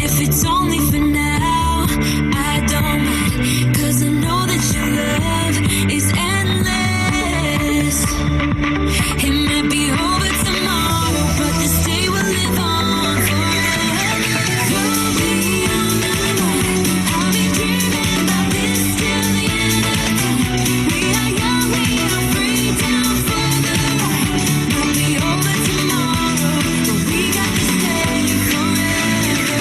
if it's only for now, I don't mind, 'cause I know that your love is endless. It might be over tomorrow, but this day will live on forever. You'll be on my mind. I'll be dreaming about this till the end of time. We are young, we are free, down for the ride. Might be over tomorrow, but we got to stay forever.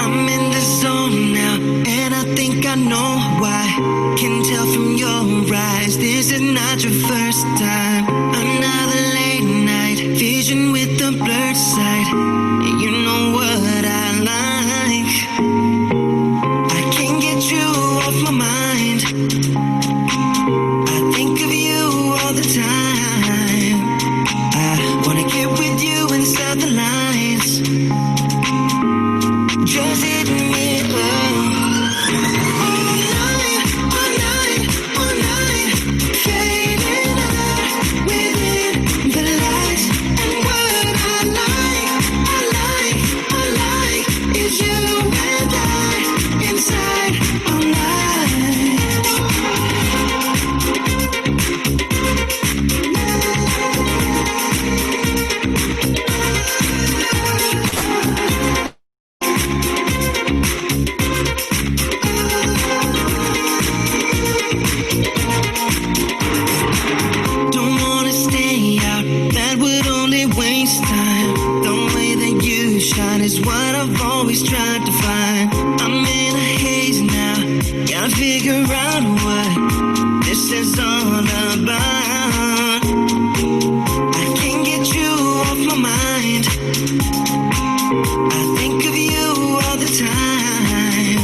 I'm in the zone now, and I think I know why. Can tell from your eyes, this is not your first time. Another late night vision with the blurred side. You know what I like. I can't get you off my mind. I think of you all the time. I wanna get with you inside the lines. Just hit me up. All night, all night, all night. Fading out within the lights. And what I like is you and I inside all night. Don't wanna stay out, that would only waste time. The way that you shine is what I've always tried to find. I'm in a haze now, gotta figure out what this is all about. I can't get you off my mind. I think of you all the time.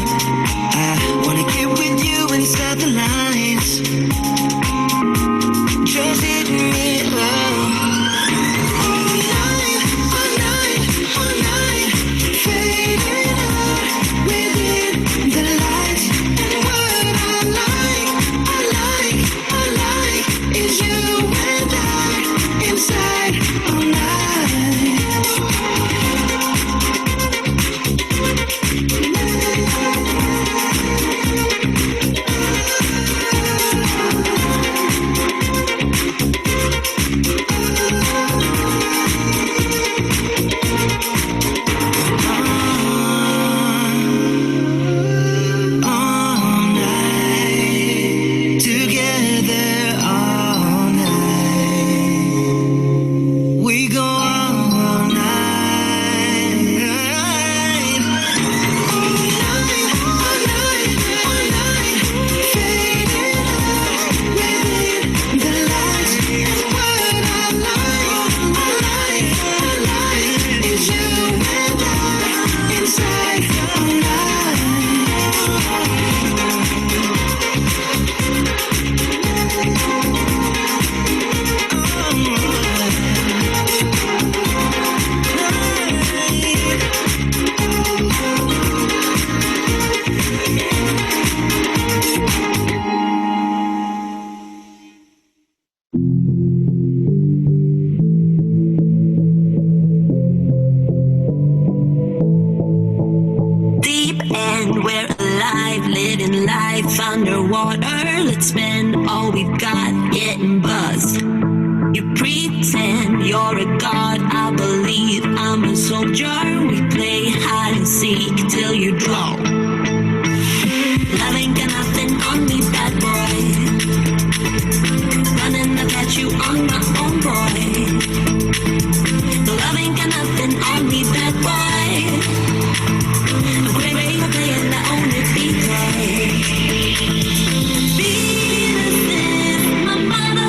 I wanna get with you inside the lines. Just hit me up. All night, all night, all night. Fading out within the lights. And what I like is you and I inside all night. All night, together all night. We go all night. All night, all night, all night. Fading out within the lights. And what I like is you and I inside all night. Deep end, we're alive, living life underwater. Let's spend all we've got getting buzzed. You pretend you're a god, I believe I'm a soldier. We play hide and seek till you draw. Love ain't got nothing on me, bad boy. Running to catch you on my own, boy. Love ain't got nothing on me, bad boy. A great way of playing that only because. Be the my mother.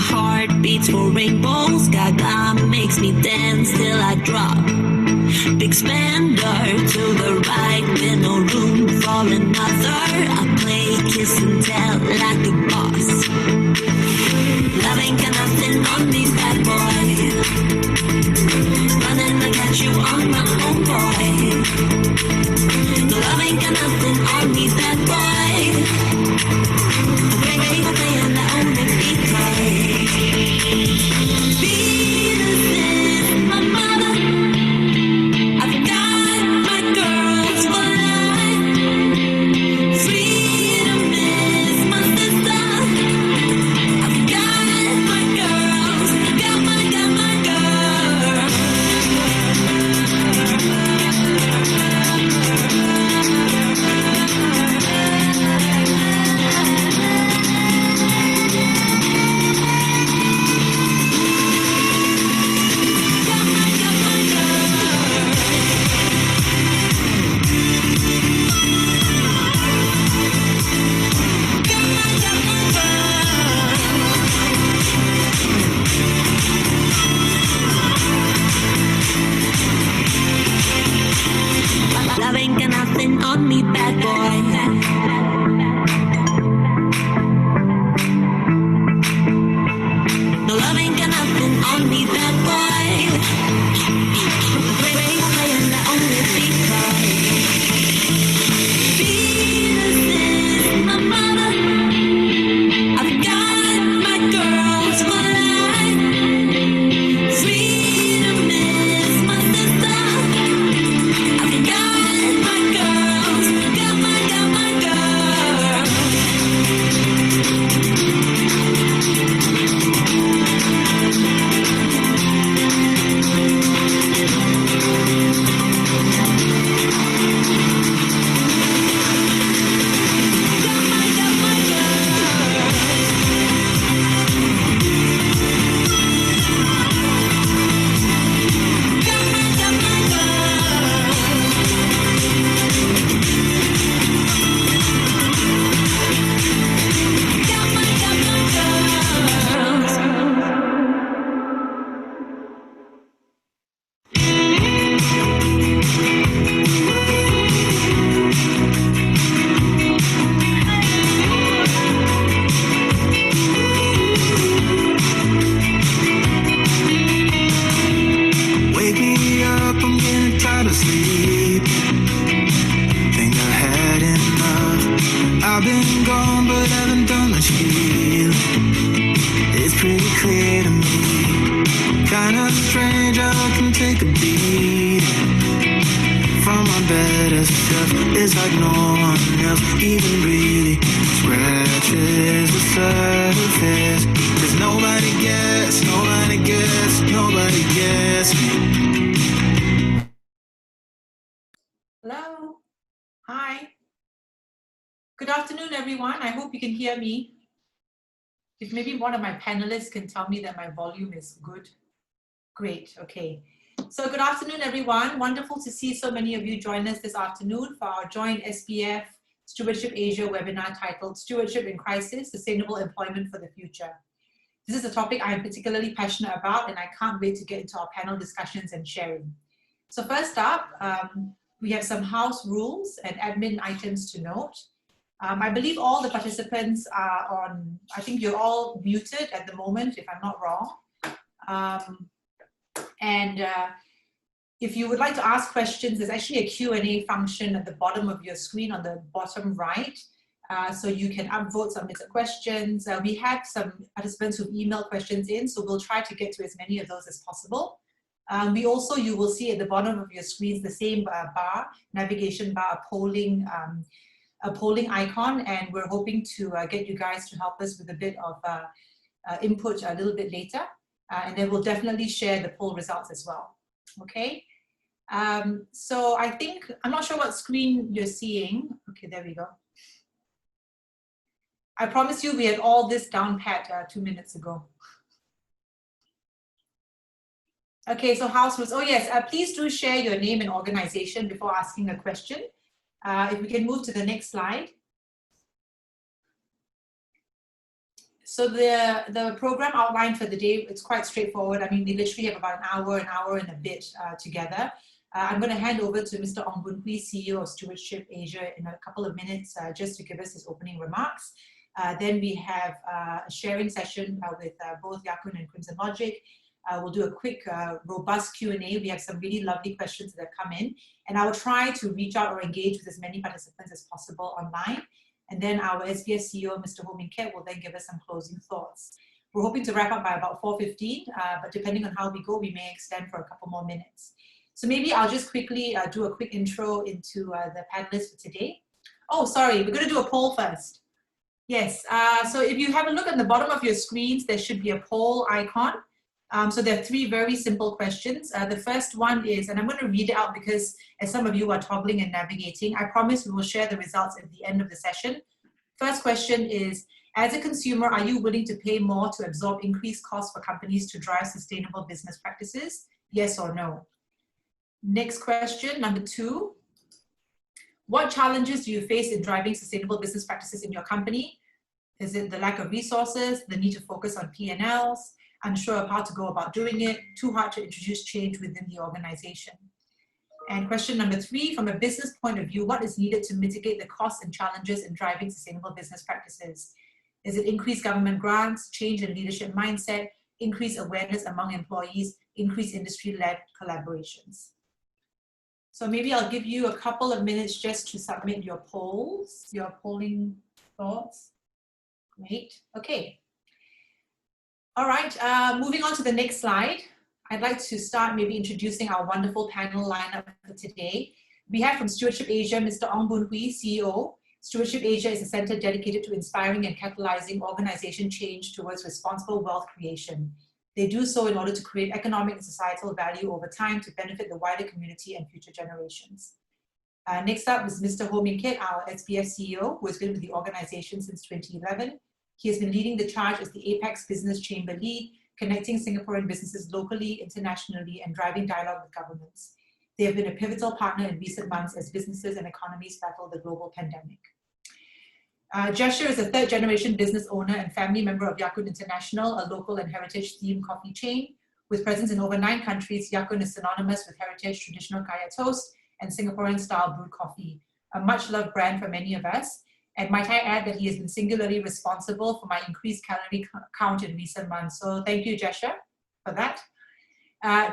my heart beats for rainbows. Gaga makes me dance till I drop. Big spender to the right, with no room for another. I play kiss and tell like a boss. Love ain't got nothing on me, bad boy. Running to catch you on my own, boy. Love ain't got nothing on me, bad boy. Baby, I'm playing the only because Venus is my mother. I've got my girls for life. Freedom is my sister. I've got my girls, got my girls. Love ain't got nothing on me, bad boy. No, love ain't got nothing on me, bad boy. Baby, playing the only because Venus is my mother. I've got my girls for life. Freedom is my sister. I've got my girls, got my girls. Wake me up, I'm getting tired of sleep. Think I had enough. I've been gone, but haven't done much healing. It's pretty clear to me. Kinda strange how I can take a beat from my better self. It's like no one else even really scratches the surface. 'Cause nobody gets me. Hello. Hi. Good afternoon, everyone. I hope you can hear me. If maybe one of my panelists can tell me that my volume is good. Great. Okay. So good afternoon, everyone. Wonderful to see so many of you join us this afternoon for our joint SPF Stewardship Asia webinar titled Stewardship in Crisis, Sustainable Employment for the Future. This is a topic I am particularly passionate about, and I can't wait to get into our panel discussions and sharing. So first up, we have some house rules and admin items to note. I believe all the participants are on, I think you're all muted at the moment, if I'm not wrong. If you would like to ask questions, there's actually a Q&A function at the bottom of your screen on the bottom right. So you can upvote submitted questions. We had some participants who emailed questions in, so we'll try to get to as many of those as possible. We also, you will see at the bottom of your screens the same bar, navigation bar, a polling icon, and we're hoping to get you guys to help us with a bit of input a little bit later. And then we'll definitely share the poll results as well. Okay. So I think, I'm not sure what screen you're seeing. Okay, there we go. I promise you we had all this down pat 2 minutes ago. Okay, so house rules. Oh yes, please do share your name and organization before asking a question. If we can move to the next slide. So the program outline for the day, it's quite straightforward. I mean, we literally have about an hour and a bit together. I'm going to hand over to Mr. Ong Boon Hwee, CEO of Stewardship Asia, in a couple of minutes just to give us his opening remarks. Then we have a sharing session with both Yakun and CrimsonLogic. We'll do a quick, robust Q&A. We have some really lovely questions that have come in, and I will try to reach out or engage with as many participants as possible online. And then our SBS CEO, Mr. Ho Min Ket, will then give us some closing thoughts. We're hoping to wrap up by about 4:15, but depending on how we go, we may extend for a couple more minutes. So maybe I'll just quickly do a quick intro into the panelists for today. Oh, sorry, we're going to do a poll first. Yes, so if you have a look at the bottom of your screens, there should be a poll icon. So there are three very simple questions. The first one is, and I'm going to read it out because as some of you are toggling and navigating, I promise we will share the results at the end of the session. First question is, as a consumer, are you willing to pay more to absorb increased costs for companies to drive sustainable business practices? Yes or no? Next question, number 2. What challenges do you face in driving sustainable business practices in your company? Is it the lack of resources, the need to focus on P&Ls, unsure of how to go about doing it, too hard to introduce change within the organization? And question number 3, from a business point of view, what is needed to mitigate the costs and challenges in driving sustainable business practices? Is it increased government grants, change in leadership mindset, increased awareness among employees, increased industry-led collaborations? So maybe I'll give you a couple of minutes just to submit your polls, your polling thoughts. Great, okay. All right, moving on to the next slide. I'd like to start maybe introducing our wonderful panel lineup for today. We have from Stewardship Asia, Mr. Ong Boon Hwee, CEO. Stewardship Asia is a center dedicated to inspiring and catalyzing organization change towards responsible wealth creation. They do so in order to create economic and societal value over time to benefit the wider community and future generations. Next up is Mr. Ho Min Ket, our SPF CEO, who has been with the organization since 2011. He has been leading the charge as the Apex Business Chamber lead, connecting Singaporean businesses locally, internationally, and driving dialogue with governments. They have been a pivotal partner in recent months as businesses and economies battle the global pandemic. Jesher is a third-generation business owner and family member of Kun International, a local and heritage-themed coffee chain. With presence in over 9 countries, Kun is synonymous with heritage, traditional kaya toast, and Singaporean-style brewed coffee, a much-loved brand for many of us. And might I add that he has been singularly responsible for my increased calorie count in recent months. So thank you, Jesher, for that.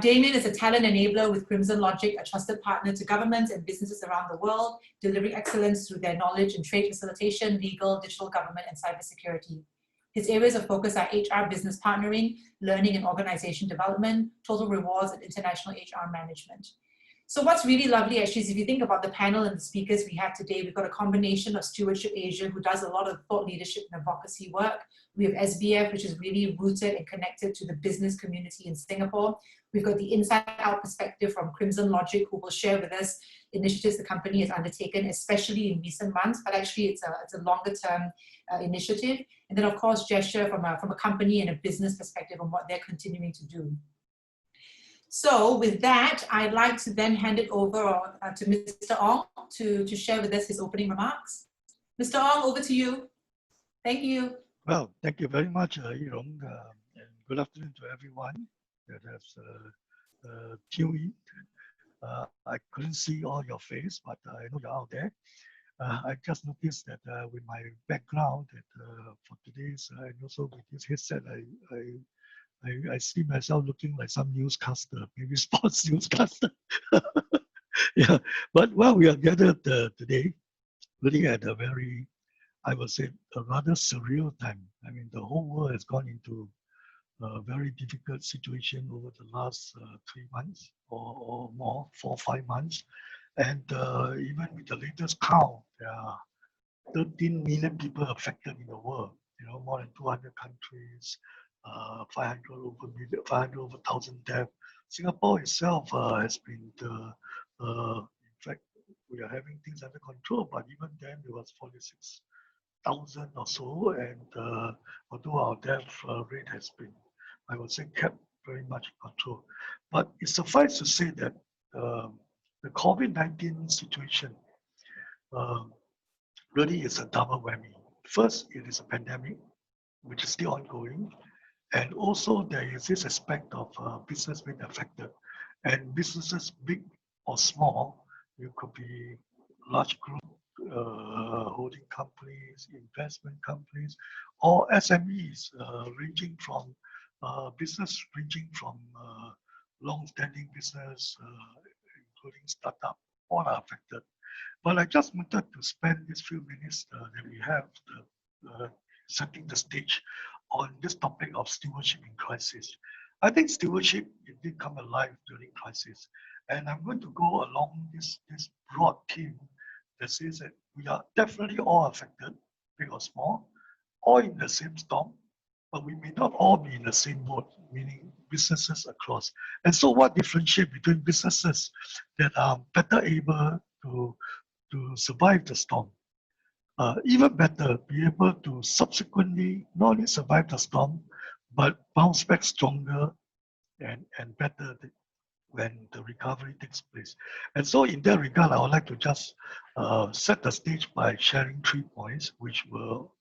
Damien is a talent enabler with CrimsonLogic, a trusted partner to governments and businesses around the world, delivering excellence through their knowledge in trade facilitation, legal, digital government, and cybersecurity. His areas of focus are HR business partnering, learning and organization development, total rewards, and international HR management. So what's really lovely actually is if you think about the panel and the speakers we have today, we've got a combination of Stewardship Asia, who does a lot of thought leadership and advocacy work. We have SBF, which is really rooted and connected to the business community in Singapore. We've got the inside out perspective from CrimsonLogic, who will share with us initiatives the company has undertaken, especially in recent months, but actually it's a longer term initiative. And then of course, Jesher from a company and a business perspective on what they're continuing to do. So with that, I'd like to then hand it over to Mr. Ong to share with us his opening remarks. Mr. Ong, over to you. Thank you. Well, thank you very much, Ee Rong, and good afternoon to everyone that has tuned in. I couldn't see all your face, but I know you're out there. I just noticed that with my background that for today's, and also with this headset, I see myself looking like some newscaster, maybe sports newscaster. Yeah, but well, we are gathered today, looking at a very, I would say, a rather surreal time. I mean, the whole world has gone into a very difficult situation over the last 3 months or more, 4 or 5 months. And even with the latest count, there are 13 million people affected in the world, more than 200 countries, 500 over 1,000 deaths. Singapore itself has been, in fact, we are having things under control, but even then it was 46,000 or so, and although our death rate has been, I would say, kept very much in control. But it suffices to say that the COVID-19 situation really is a double whammy. First, it is a pandemic, which is still ongoing. And also there is this aspect of business being affected. And businesses, big or small, you could be large group holding companies, investment companies, or SMEs ranging from business ranging from long-standing business, including startup, all are affected. But I just wanted to spend these few minutes that we have setting the stage on this topic of stewardship in crisis. I think stewardship did come alive during crisis. And I'm going to go along this broad theme that says that we are definitely all affected, big or small, all in the same storm, but we may not all be in the same boat, meaning businesses across. And so what differentiates between businesses that are better able to survive the storm, even better, be able to subsequently not only survive the storm, but bounce back stronger and better when the recovery takes place. And so in that regard, I would like to just set the stage by sharing 3 points, which will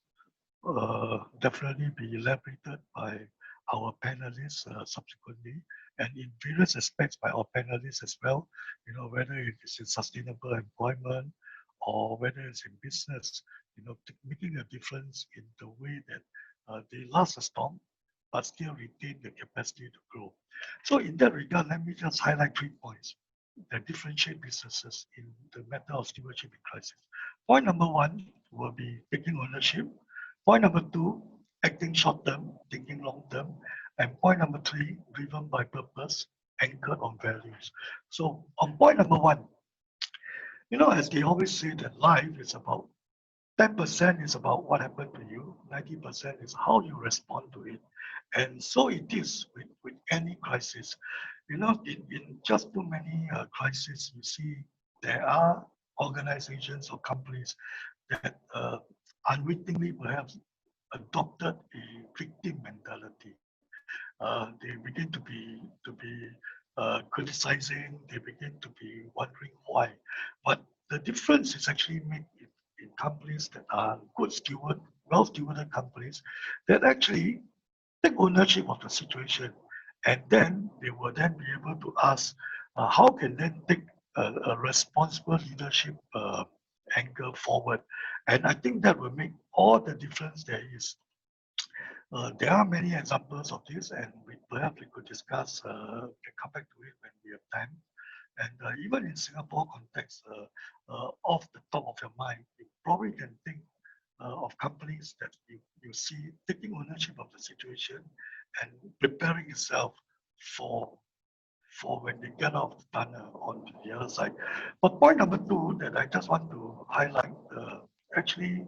definitely be elaborated by our panelists subsequently, and in various aspects by our panelists as well, you know, whether it is in sustainable employment or whether it's in business, you know, making a difference in the way that they last a storm, but still retain the capacity to grow. So in that regard, let me just highlight 3 points that differentiate businesses in the matter of stewardship in crisis. Point number 1 will be taking ownership. Point number 2, acting short term, thinking long term. And point number 3, driven by purpose, anchored on values. So on point number 1, you know, as they always say that life is about 10% is about what happened to you, 90% is how you respond to it. And so it is with any crisis. You know, in just too many crises, you see there are organizations or companies that unwittingly perhaps adopted a victim mentality. They begin to be criticizing, they begin to be wondering why. But the difference is actually made in companies that are good steward, well-stewarded companies that actually take ownership of the situation, and then they will then be able to ask how can they take a responsible leadership angle forward. And I think that will make all the difference there is. There are many examples of this, and perhaps we could discuss, can come back to it when we have time. And even in Singapore context, off the top of your mind, you probably can think of companies that you see taking ownership of the situation and preparing itself for when they get out of the tunnel on the other side. But point number 2 that I just want to highlight actually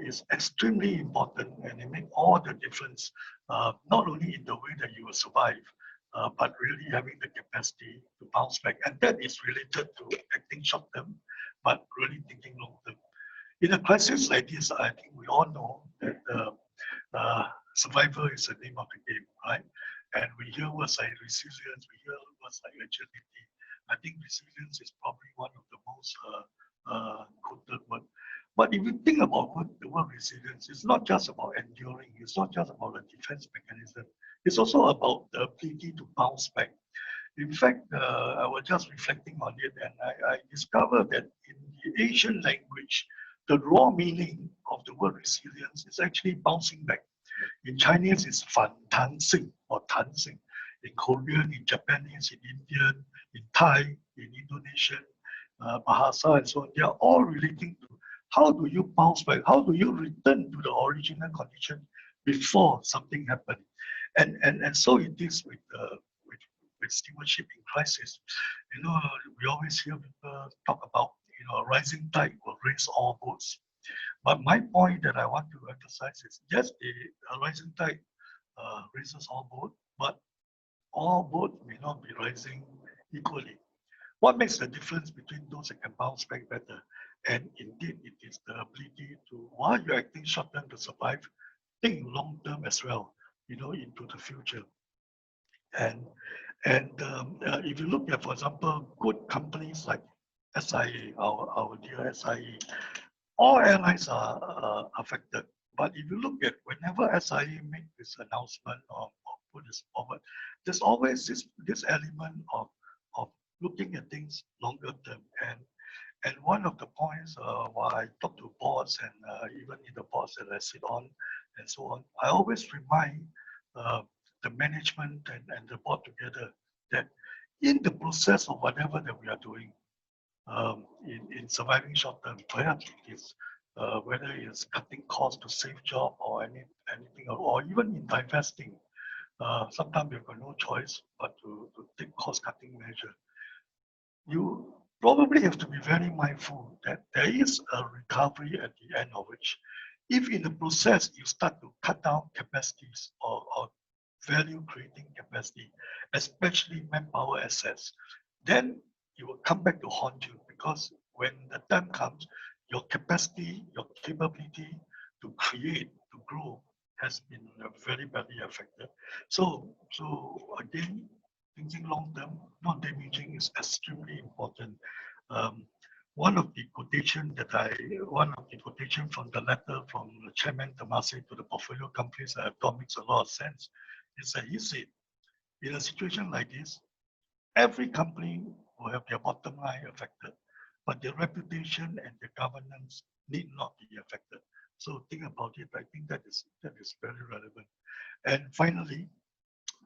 is extremely important, and it makes all the difference, not only in the way that you will survive, but really having the capacity to bounce back. And that is related to acting short term, but really thinking long term. In a crisis like this, I think we all know that survival is the name of the game, right? And we hear words like resilience, we hear words like agility. I think resilience is probably one of the most quoted words. But if you think about the word resilience, it's not just about enduring, it's not just about a defense mechanism, it's also about the ability to bounce back. In fact, I was just reflecting on it, and I discovered that in the Asian language, the raw meaning of the word resilience is actually bouncing back. In Chinese, it's fan tan xing or tan xing. In Korean, in Japanese, in Indian, in Thai, in Indonesian, Bahasa, and so on, they are all relating to how do you bounce back? How do you return to the original condition before something happened? And so it is with stewardship in crisis. You know, we always hear people talk about, you know, a rising tide will raise all boats. But my point that I want to emphasize is, yes, a rising tide raises all boats, but all boats may not be rising equally. What makes the difference between those that can bounce back better? And indeed, it is the ability to, while you're acting short term to survive, think long term as well, you know, into the future. And if you look at, for example, good companies like SIA, our dear SIA, all airlines are affected But if you look at whenever SIA make this announcement or put this forward, there's always this element of looking at things longer term. And one of the points while I talk to boards and even in the boards that I sit on and so on, I always remind the management and the board together that in the process of whatever that we are doing, in surviving short term, perhaps it is whether it's cutting costs to save job or anything, or even in divesting, sometimes you've got no choice but to take cost cutting measure. You probably have to be very mindful that there is a recovery at the end of which, if in the process you start to cut down capacities or value creating capacity, especially manpower assets, then it will come back to haunt you, because when the time comes, your capacity, your capability to create, to grow has been very badly affected. So again, thinking long term, not damaging is extremely important. One of the quotation from the letter from the Chairman Temasek to the portfolio companies that I thought makes a lot of sense is that he said, in a situation like this, every company will have their bottom line affected, but their reputation and their governance need not be affected. So think about it. I think that is very relevant. And finally,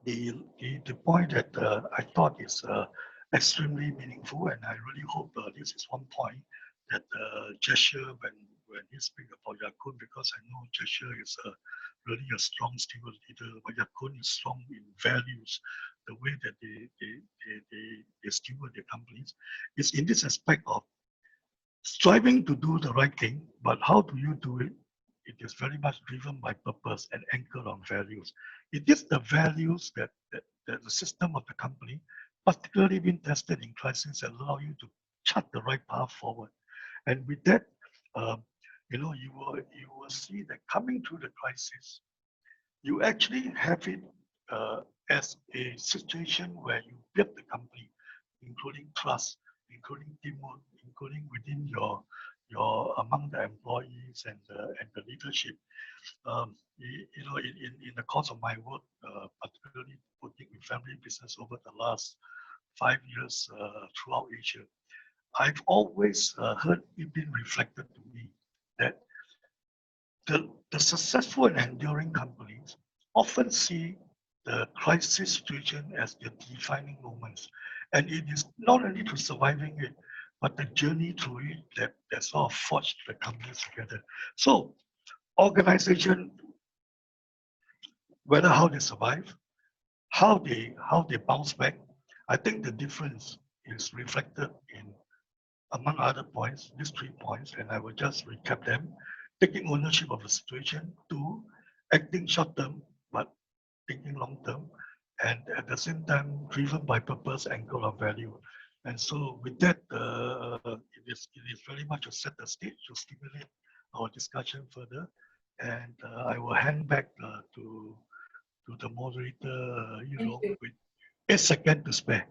the point that I thought is extremely meaningful, and I really hope this is one point that Jesher, when he speaks about Yakun, because I know Jesher is really a strong steward leader, but Yakun is strong in values, the way that they steward their companies, is in this aspect of striving to do the right thing, but how do you do it? It is very much driven by purpose and anchored on values. It is the values that the system of the company, particularly being tested in crisis, that allow you to chart the right path forward. And with that, you will see that coming through the crisis, you actually have it as a situation where you build the company, including trust, including teamwork, including within your among the employees and the leadership. In the course of my work, particularly working with family business over the last 5 years throughout Asia, I've always heard it being reflected to me that the successful and enduring companies often see the crisis situation as their defining moments. And it is not only to surviving it, but the journey through it that sort of forged the companies together. So organization, whether how they survive, how they bounce back, I think the difference is reflected in, among other points, these 3 points, and I will just recap them. Taking ownership of the situation, 2, acting short term, but thinking long term, and at the same time driven by purpose, anchor of value. And so with that, it is very much to set the stage to stimulate our discussion further. And I will hand back to the moderator, with 8 seconds to spare.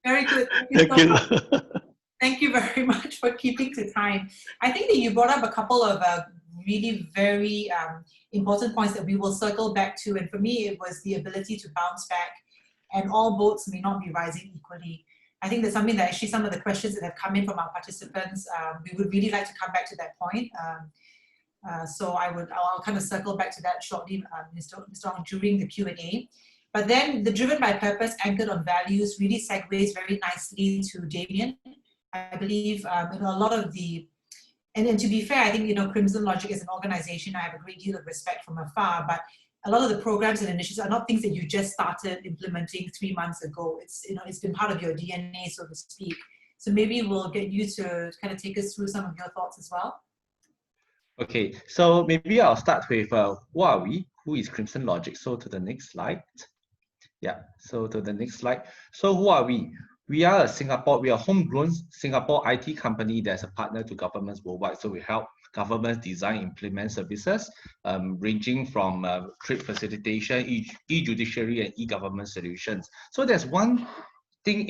Very good. Thank you. Thank you very much for keeping to time. I think that you brought up a couple of really very important points that we will circle back to. And for me, it was the ability to bounce back, and all boats may not be rising equally. I think that's something that actually some of the questions that have come in from our participants, we would really like to come back to that point. So I'll kind of circle back to that shortly, Mr. Ong, during the Q&A. But then the driven by purpose, anchored on values, really segues very nicely to Damien. I believe a lot of the, and to be fair, I think CrimsonLogic as an organization, I have a great deal of respect from afar, but a lot of the programs and initiatives are not things that you just started implementing 3 months ago. It's been part of your DNA, so to speak. So maybe we'll get you to kind of take us through some of your thoughts as well. Okay, so maybe I'll start with who are we? Who is CrimsonLogic? So to the next slide. Yeah, so to the next slide. So who are we? We are a homegrown Singapore IT company that's a partner to governments worldwide. So we help governments design, implement services ranging from trade facilitation, e-judiciary, and e-government solutions. So there's one thing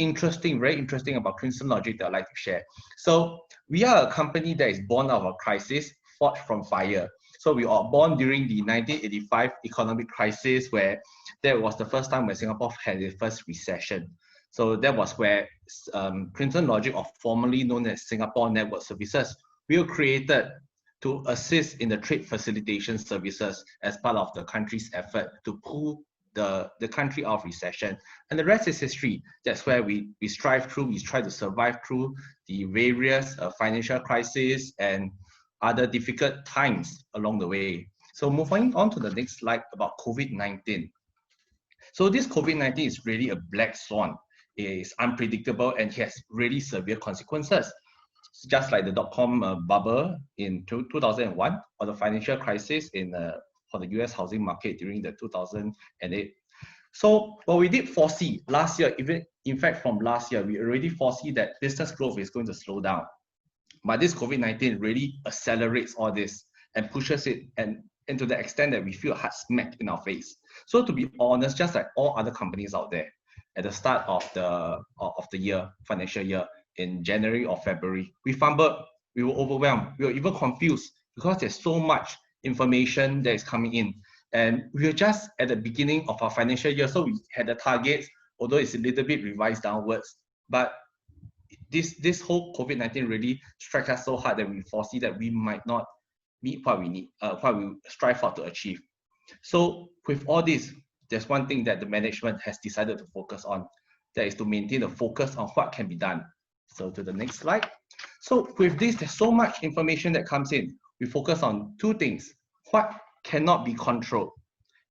very interesting about CrimsonLogic that I'd like to share. So we are a company that is born out of a crisis, forged from fire. So we are born during the 1985 economic crisis, where that was the first time when Singapore had its first recession. So that was where CrimsonLogic, or formerly known as Singapore Network Services, we were created to assist in the trade facilitation services as part of the country's effort to pull the country out of recession. And the rest is history. That's where we strive through, we try to survive through the various financial crises and other difficult times along the way. So moving on to the next slide about COVID-19. So this COVID-19 is really a black swan. It is unpredictable and has really severe consequences. Just like the dot-com bubble in 2001 or the financial crisis for the US housing market during the 2008. So what we did foresee last year, even in fact from last year, we already foresee that business growth is going to slow down. But this COVID-19 really accelerates all this and pushes it, and to the extent that we feel a hard smack in our face. So to be honest, just like all other companies out there, at the start of the year, financial year, in January or February, we fumbled, we were overwhelmed, we were even confused because there's so much information that is coming in. And we were just at the beginning of our financial year, so we had the targets, although it's a little bit revised downwards. But this whole COVID-19 really struck us so hard that we foresee that we might not meet what we need, what we strive for to achieve. So with all this, there's one thing that the management has decided to focus on, that is to maintain the focus on what can be done. So to the next slide. So with this, there's so much information that comes in. We focus on two things: what cannot be controlled,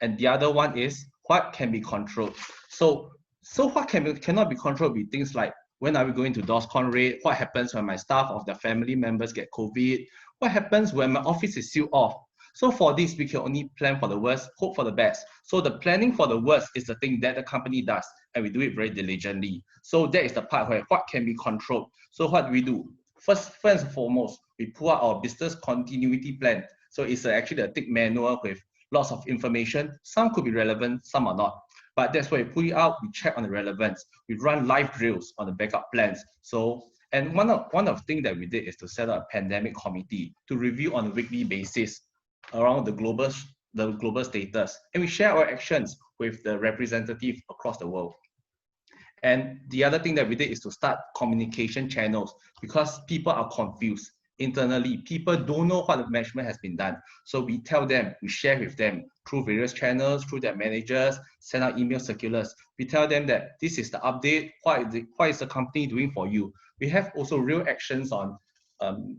and the other one is what can be controlled. So what cannot be controlled be things like, when are we going to DORSCON rate? What happens when my staff or their family members get COVID? What happens when my office is sealed off? So for this, we can only plan for the worst, hope for the best. So the planning for the worst is the thing that the company does, and we do it very diligently. So that is the part where what can be controlled. So what do we do? First and foremost, we pull out our business continuity plan. So it's actually a thick manual with lots of information. Some could be relevant, some are not. But that's why we pull it out, we check on the relevance. We run live drills on the backup plans. And one of the things that we did is to set up a pandemic committee to review on a weekly basis around the global status. And we share our actions with the representative across the world. And the other thing that we did is to start communication channels, because people are confused internally. People don't know what the management has been done. So we tell them, we share with them through various channels, through their managers, send out email circulars. We tell them that this is the update, what is the company doing for you. We have also real actions on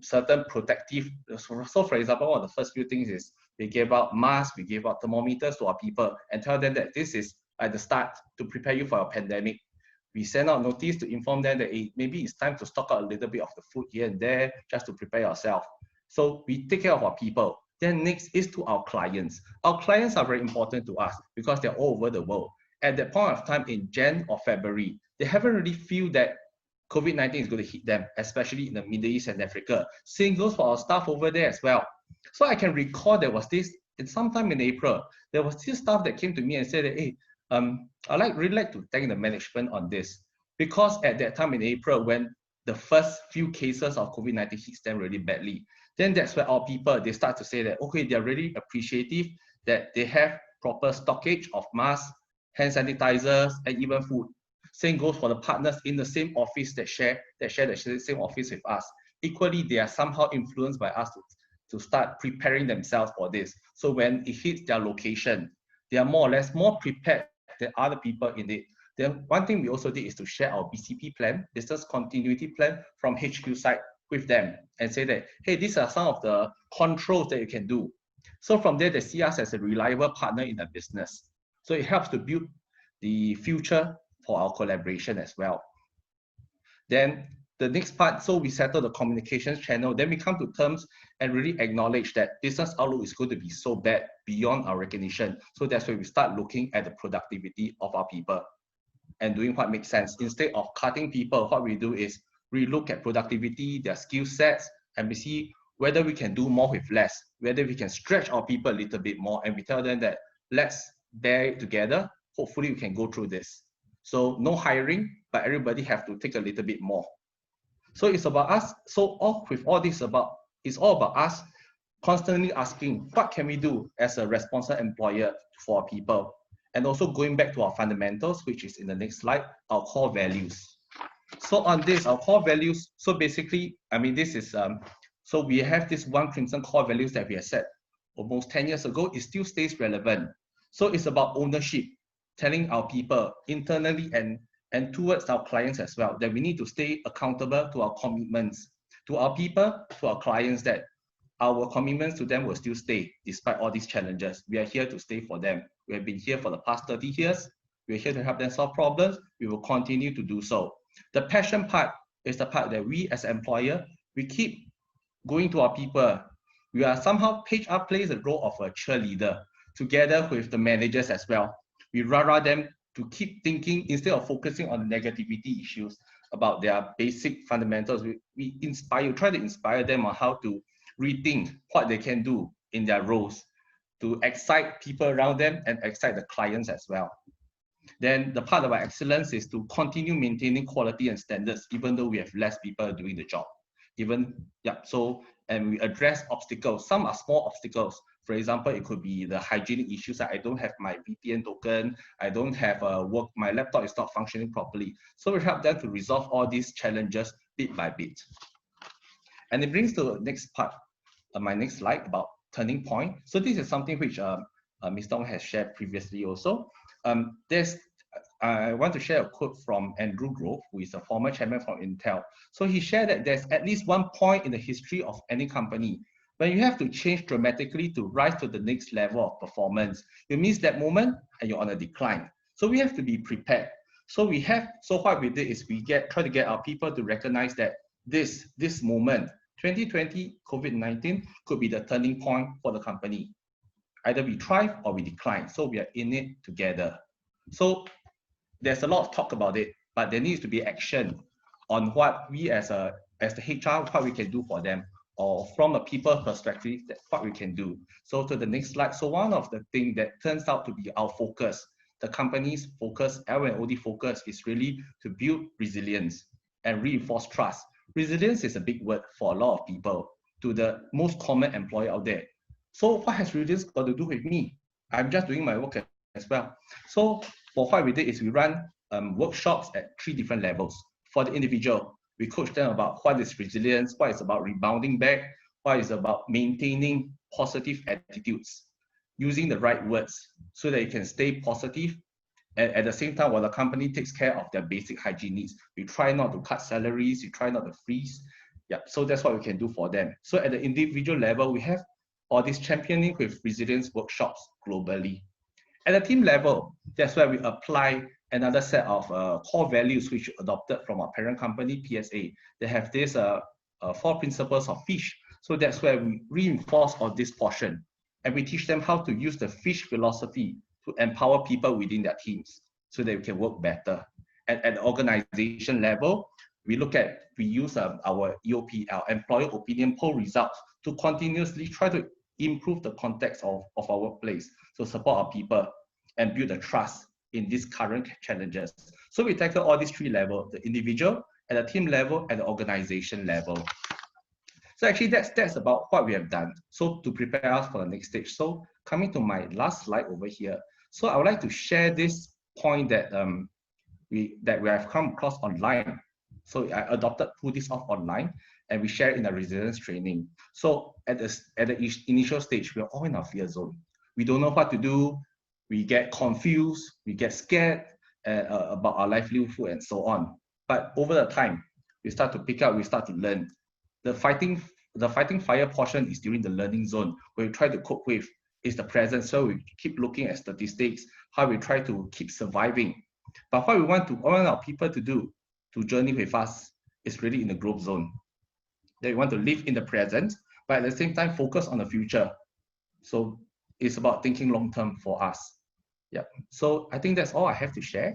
certain protective. So for example, one of the first few things is we gave out masks, we gave out thermometers to our people and tell them that this is at the start to prepare you for a pandemic. We send out notice to inform them that maybe it's time to stock out a little bit of the food here and there just to prepare yourself. So we take care of our people. Then next is to our clients. Our clients are very important to us because they're all over the world. At that point of time in Jan or February, they haven't really feel that COVID-19 is going to hit them, especially in the Middle East and Africa. Same goes for our staff over there as well. So I can recall there was this, sometime in April, there was this staff that came to me and said that, hey, I'd really like to thank the management on this, because at that time in April, when the first few cases of COVID-19 hits them really badly, then that's where our people, they start to say that, okay, they're really appreciative that they have proper stockage of masks, hand sanitizers, and even food. Same goes for the partners in the same office that share the same office with us. Equally, they are somehow influenced by us to start preparing themselves for this. So when it hits their location, they are more or less more prepared than other people in it. Then one thing we also did is to share our BCP plan, business continuity plan, from HQ side with them and say that, hey, these are some of the controls that you can do. So from there, they see us as a reliable partner in the business. So it helps to build the future for our collaboration as well. Then the next part, so we settle the communications channel, then we come to terms and really acknowledge that business outlook is going to be so bad beyond our recognition. So that's where we start looking at the productivity of our people and doing what makes sense. Instead of cutting people, what we do is we look at productivity, their skill sets, and we see whether we can do more with less, whether we can stretch our people a little bit more, and we tell them that let's bear it together. Hopefully we can go through this. So no hiring, but everybody have to take a little bit more. So it's about us. So with all this it's all about us constantly asking, what can we do as a responsible employer for our people? And also going back to our fundamentals, which is in the next slide, our core values. So on this, our core values, so basically, I mean, this is, so we have this one Crimson core values that we have set almost 10 years ago. It still stays relevant. So it's about ownership, telling our people internally and towards our clients as well, that we need to stay accountable to our commitments, to our people, to our clients, that our commitments to them will still stay despite all these challenges. We are here to stay for them. We have been here for the past 30 years. We're here to help them solve problems. We will continue to do so. The passion part is the part that we as an employer, we keep going to our people. We are somehow, HR plays the role of a cheerleader together with the managers as well. We rah-rah them to keep thinking instead of focusing on negativity issues about their basic fundamentals. We try to inspire them on how to rethink what they can do in their roles to excite people around them and excite the clients as well. Then the part of our excellence is to continue maintaining quality and standards, even though we have less people doing the job. And we address obstacles. Some are small obstacles. For example, it could be the hygienic issues that I don't have my VPN token, I don't have my laptop is not functioning properly. So we help them to resolve all these challenges bit by bit. And it brings to the next part, my next slide about turning point. So this is something which Ms Dong has shared previously also. I want to share a quote from Andrew Grove, who is a former chairman from Intel. So he shared that there's at least one point in the history of any company when you have to change dramatically to rise to the next level of performance. You miss that moment and you're on a decline. So we have to be prepared. So what we did is try to get our people to recognize that this moment, 2020 COVID-19, could be the turning point for the company. Either we thrive or we decline. So we are in it together. So there's a lot of talk about it, but there needs to be action on what we as the HR, what we can do for them, or from a people perspective, what we can do. So to the next slide. So one of the things that turns out to be our focus, the company's focus, L&OD focus, is really to build resilience and reinforce trust. Resilience is a big word for a lot of people, to the most common employer out there. So what has resilience got to do with me? I'm just doing my work as well. So for what we did is we run workshops at 3 different levels. For the individual, we coach them about what is resilience, what is about rebounding back, what is about maintaining positive attitudes, using the right words so that you can stay positive. And at the same time, while the company takes care of their basic hygiene needs, we try not to cut salaries, we try not to freeze. Yeah, so that's what we can do for them. So at the individual level, we have all these championing with resilience workshops globally. At the team level, that's where we apply another set of core values which we adopted from our parent company, PSA. They have this 4 principles of FISH. So that's where we reinforce on this portion. And we teach them how to use the FISH philosophy to empower people within their teams so that we can work better. And at the organization level, we use our EOP, our employer opinion poll results, to continuously try to improve the context of our workplace, to support our people and build the trust in these current challenges. So we tackle all these 3 levels, the individual, at the team level, and the organization level. So actually that's about what we have done. So to prepare us for the next stage. So coming to my last slide over here. So I would like to share this point that we have come across online. So I pull this off online and we share it in a resilience training. So at the initial stage, we're all in our fear zone. We don't know what to do. We get confused. We get scared about our livelihood and so on. But over the time, we start to pick up, we start to learn. The fighting fire portion is during the learning zone, where we try to cope with is the present. So we keep looking at statistics, how we try to keep surviving. But what we want our people to do, to journey with us, is really in the growth zone. That we want to live in the present, but at the same time focus on the future. So it's about thinking long term for us. Yeah. So I think that's all I have to share.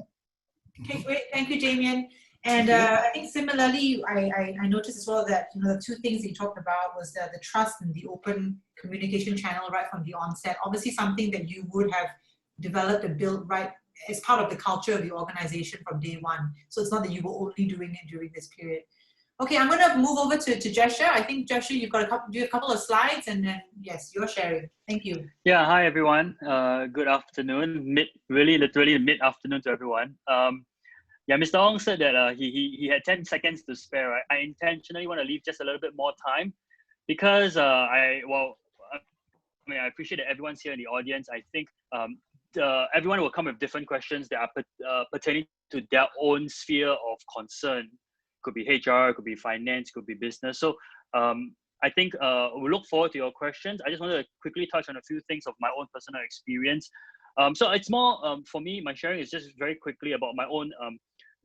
Okay, great. Thank you, Damien. And I think similarly, I noticed as well that the 2 things he talked about was the trust and the open communication channel right from the onset. Obviously, something that you would have developed and built right as part of the culture of the organization from day one. So it's not that you were only doing it during this period. Okay, I'm going to move over to Jesher. I think Jesher, you've got a couple of slides, and then yes, you're sharing. Thank you. Yeah, hi everyone. Good afternoon. Literally mid-afternoon to everyone. Yeah, Mr. Ong said that he had 10 seconds to spare. Right? I intentionally want to leave just a little bit more time because I appreciate that everyone's here in the audience. I think everyone will come with different questions that are pertaining to their own sphere of concern. Could be HR, could be finance, could be business. So I think we'll look forward to your questions. I just wanted to quickly touch on a few things of my own personal experience. So it's more for me, my sharing is just very quickly about my own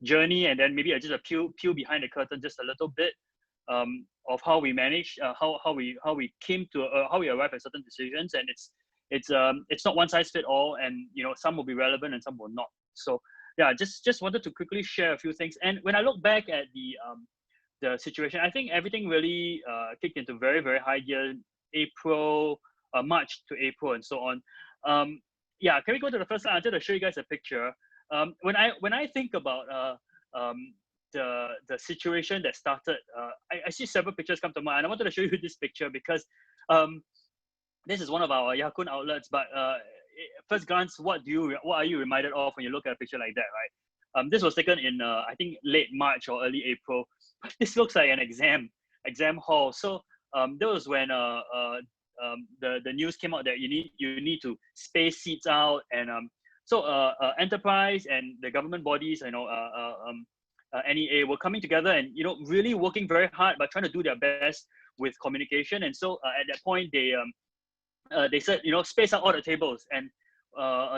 journey, and then maybe I just peel behind the curtain just a little bit of how we managed, how we came to how we arrived at certain decisions, and it's not one size fit all, and some will be relevant and some will not. So yeah, just wanted to quickly share a few things. And when I look back at the situation, I think everything really kicked into very, very high gear March to April and so on. Yeah, can we go to the first slide? I wanted to show you guys a picture. When I think about the situation that started, I see several pictures come to mind, and I wanted to show you this picture because this is one of our Ya Kun outlets. But first glance, what are you reminded of when you look at a picture like that, right? This was taken in I think late March or early April. This looks like an exam hall. So that was when the news came out that you need to space seats out, and so enterprise and the government bodies, NEA were coming together and really working very hard but trying to do their best with communication. And so at that point they said space out all the tables, and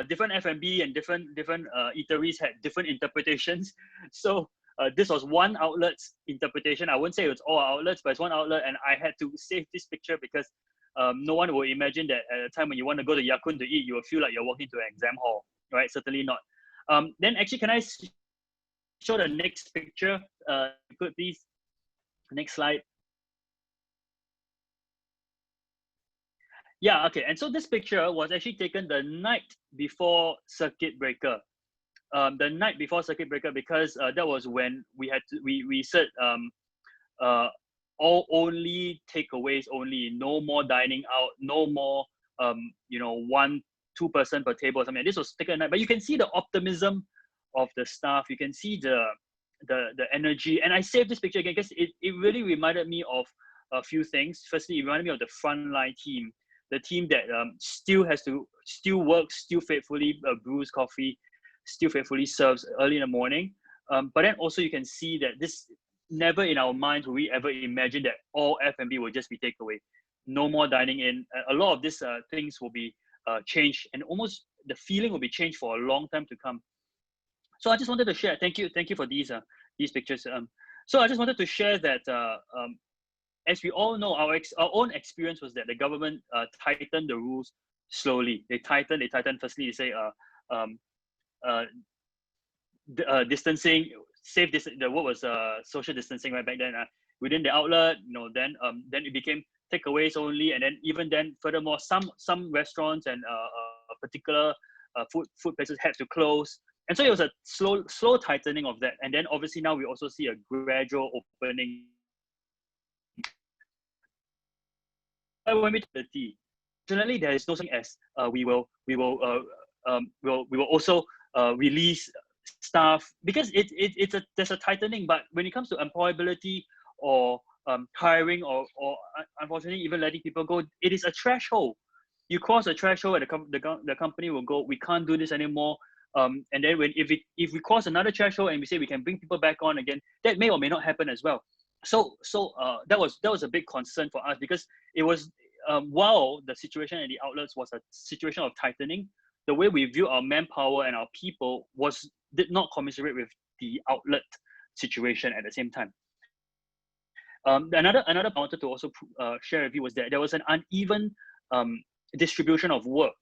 different F&B and different eateries had different interpretations. So this was one outlet's interpretation. I wouldn't say it was all outlets, but it's one outlet, and I had to save this picture because no one will imagine that at a time when you want to go to Ya Kun to eat, you will feel like you're walking to an exam hall, right? Certainly not. Then actually, can I show the next picture? Could please, next slide. Yeah, okay. And so this picture was actually taken the night before circuit breaker. The night before circuit breaker, because that was when we said all only takeaways only, no more dining out, no more 1-2 person per table or something. This was taken at night, but you can see the optimism of the staff. You can see the energy. And I saved this picture again because it really reminded me of a few things. Firstly, it reminded me of the frontline team, the team that still works, still faithfully brews coffee, still faithfully serves early in the morning. But then also you can see that this, never in our minds will we ever imagine that all F&B will just be takeaway. No more dining in. A lot of these things will be changed, and almost the feeling will be changed for a long time to come. So I just wanted to share. Thank you for these pictures. So I just wanted to share that as we all know, our own experience was that the government tightened the rules slowly. They tightened. Firstly, they say distancing, safe distance. The word was social distancing right back then. Within the outlet, then it became takeaways only, and then even then, furthermore, some restaurants and particular food places had to close. And so it was a slow tightening of that. And then obviously now we also see a gradual opening. When we take the generally there is no such thing as we will also release staff, because there's a tightening. But when it comes to employability or hiring or unfortunately even letting people go, it is a threshold. You cross a threshold and the company will go, we can't do this anymore. And then if we cross another threshold and we say we can bring people back on again, that may or may not happen as well. So that was a big concern for us, because it was while the situation in the outlets was a situation of tightening, the way we view our manpower and our people did not commiserate with the outlet situation at the same time. Another point I wanted to also share with you was that there was an uneven distribution of work,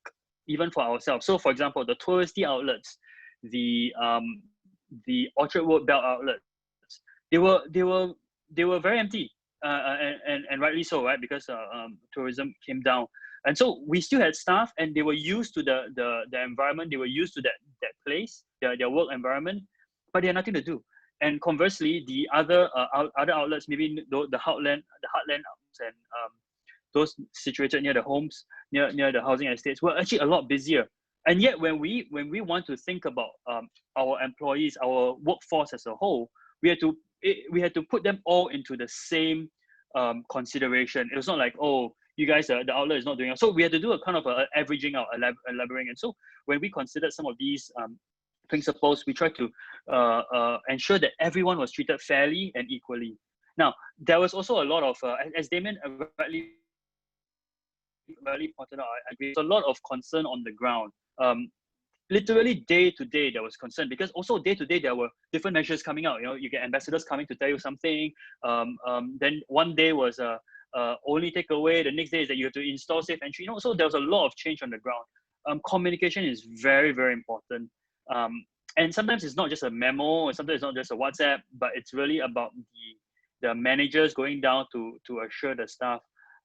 even for ourselves. So, for example, the touristy outlets, the Orchard Road Belt outlets, they were very empty, and rightly so, right? Because tourism came down, and so we still had staff, and they were used to the environment. They were used to that place, their work environment, but they had nothing to do. and conversely, the other other outlets, maybe the heartland outlets and those situated near the homes, near the housing estates, were actually a lot busier. And yet, when we want to think about our employees, our workforce as a whole, we had to put them all into the same consideration. It was not like, oh, you guys, the outlet is not doing it. So we had to do a kind of a averaging out, elaborating. And so when we considered some of these principles, we tried to ensure that everyone was treated fairly and equally. Now, there was also a lot of, as Damien rightly pointed out, I agree, there's a lot of concern on the ground. Literally day to day there was concern, because also day to day there were different measures coming out. You get ambassadors coming to tell you something. Then one day was only take away. The next day is that you have to install safe entry. So there was a lot of change on the ground. Communication is very, very important. And sometimes it's not just a memo, and sometimes it's not just a WhatsApp, but it's really about the managers going down to assure the staff.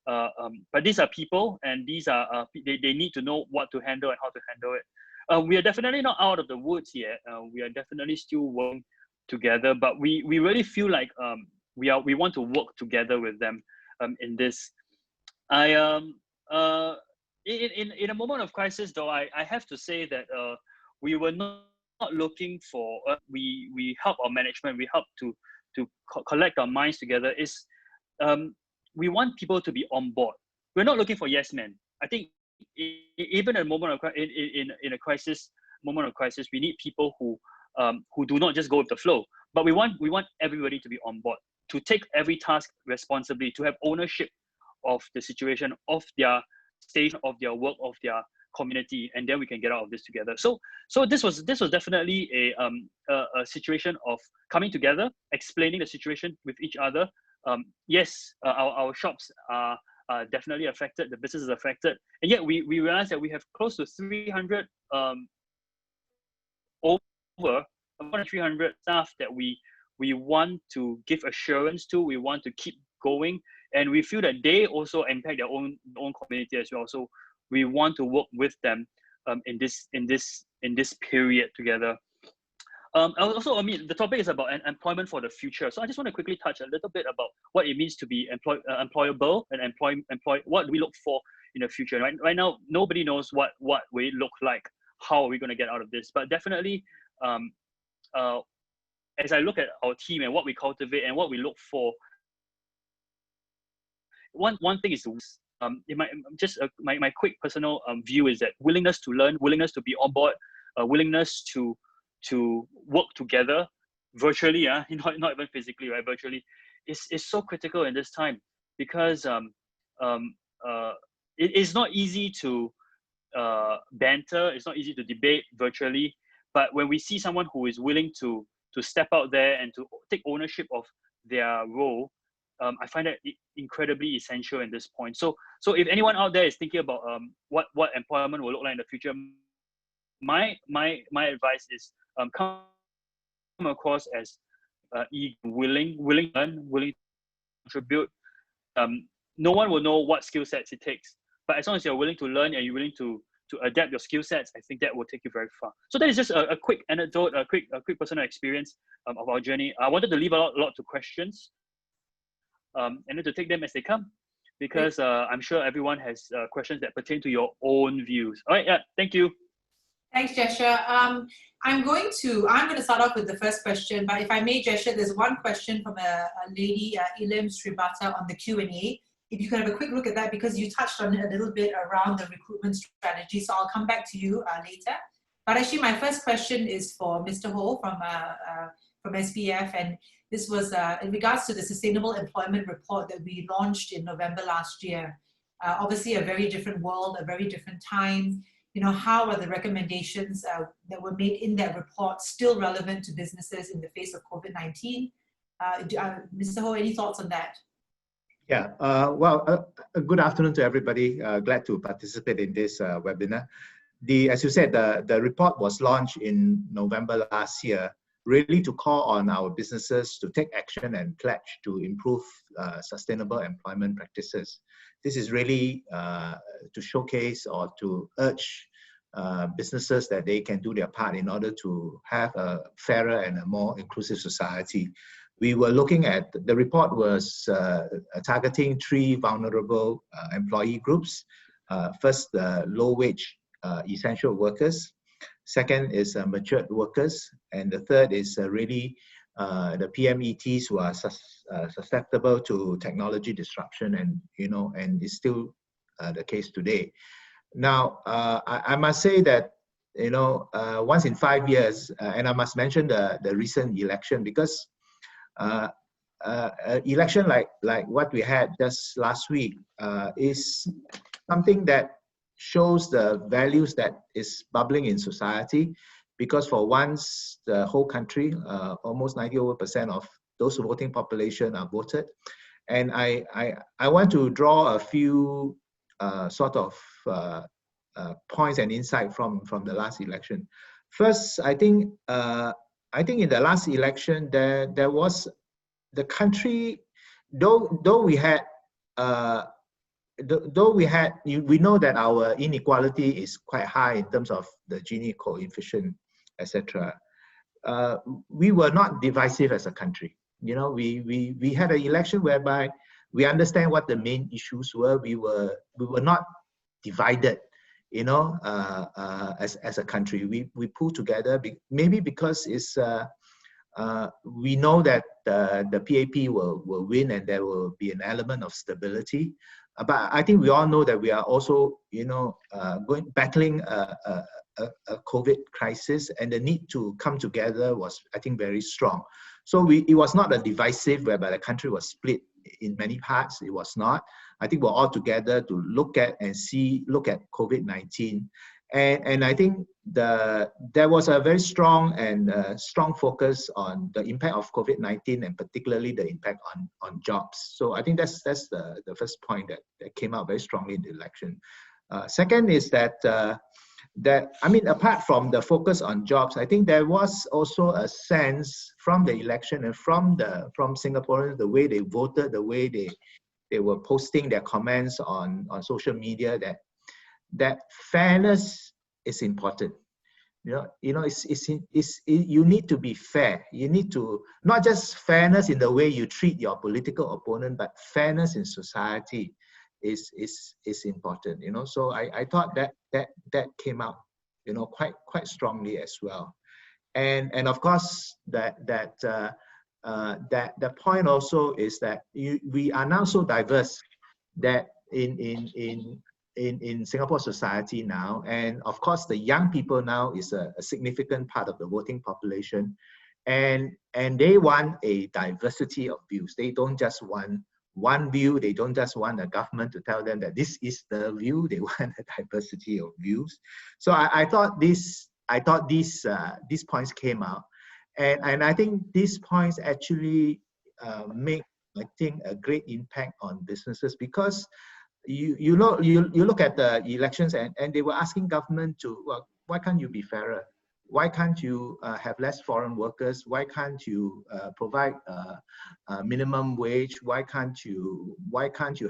But these are people, and these are they need to know what to handle and how to handle it. We are definitely not out of the woods yet. We are definitely still working together, but we really feel like we want to work together with them in this. In a moment of crisis, though, I have to say that we were not looking for. We help our management. We help to collect our minds together. We want people to be on board. We're not looking for yes men. I think even in a moment of in a crisis, we need people who do not just go with the flow. But we want everybody to be on board, to take every task responsibly, to have ownership of the situation, of their station, of their work, of their community, and then we can get out of this together. So this was definitely a situation of coming together, explaining the situation with each other. Yes, our shops are definitely affected, the business is affected, and yet we realize that we have close to 300 over 300 staff that we want to give assurance to, we want to keep going, and we feel that they also impact their own community as well. So we want to work with them in this period together. Also, the topic is about employment for the future. So I just want to quickly touch a little bit about what it means to be employable and what we look for in the future. Right now, nobody knows what we look like. How are we going to get out of this? But definitely, as I look at our team and what we cultivate and what we look for, one thing is my quick personal view is that willingness to learn, willingness to be on board, willingness to work together virtually, not even physically, right? Virtually is so critical in this time, because it is not easy to banter, it's not easy to debate virtually, but when we see someone who is willing to step out there and to take ownership of their role, I find that incredibly essential in this point. So if anyone out there is thinking about what employment will look like in the future, my advice is come across as willing to learn, willing to contribute. No one will know what skill sets it takes, but as long as you're willing to learn and you're willing to adapt your skill sets, I think that will take you very far. So that is just a quick anecdote, a quick personal experience of our journey. I wanted to leave a lot to questions, and then to take them as they come, because I'm sure everyone has questions that pertain to your own views. All right, yeah, thank you. Thanks, Jesher. I'm going to start off with the first question, but if I may, Jesher, there's one question from a lady, Ilim Sribata, on the Q&A. If you could have a quick look at that, because you touched on it a little bit around the recruitment strategy, so I'll come back to you later. But actually, my first question is for Mr. Ho from SPF, and this was in regards to the Sustainable Employment Report that we launched in November last year. Obviously, a very different world, a very different time. How are the recommendations that were made in that report still relevant to businesses in the face of COVID-19? Mr. Ho, any thoughts on that? Yeah, good afternoon to everybody. Glad to participate in this webinar. As you said, the report was launched in November last year, really to call on our businesses to take action and pledge to improve sustainable employment practices. This is really to showcase or to urge businesses that they can do their part in order to have a fairer and a more inclusive society. We were looking at, the report was targeting 3 vulnerable employee groups. First, the low-wage essential workers. Second is matured workers. And the third is really the PMETs who are susceptible to technology disruption, and and is still the case today. Now, I must say that once in 5 years, and I must mention the recent election, because election like what we had just last week is something that shows the values that is bubbling in society, because for once the whole country, almost 90% of those voting population are voted. And I want to draw a few sort of points and insight from the last election. First, I think in the last election there was the country, though we know that our inequality is quite high in terms of the Gini coefficient, etc. We were not divisive as a country. We had an election whereby we understand what the main issues were. We were not divided, as a country. We pulled together, maybe because it's we know that the PAP will win and there will be an element of stability. But I think we all know that we are also, battling a COVID crisis, and the need to come together was, I think, very strong. So it was not a divisive whereby the country was split in many parts. It was not. I think we're all together to look at COVID-19. And I think there was a very strong focus on the impact of COVID-19, and particularly the impact on jobs. So I think that's the first point that came out very strongly in the election. Second is that apart from the focus on jobs, I think there was also a sense from the election and from Singaporeans, the way they voted, the way they were posting their comments on social media, that fairness is important. You need to be fair. You need to, not just fairness in the way you treat your political opponent, but fairness in society is important. So I thought that came out, quite strongly as well. And of course that point also is that we are now so diverse that in Singapore society now, and of course the young people now is a significant part of the voting population, and they want a diversity of views. They don't just want one view. They don't just want the government to tell them that this is the view. They want a diversity of views. So I thought these points came out, and I think these points actually make, I think, a great impact on businesses, because you look at the elections and they were asking government to, well, why can't you be fairer? Why can't you have less foreign workers? Why can't you provide a minimum wage? Why can't you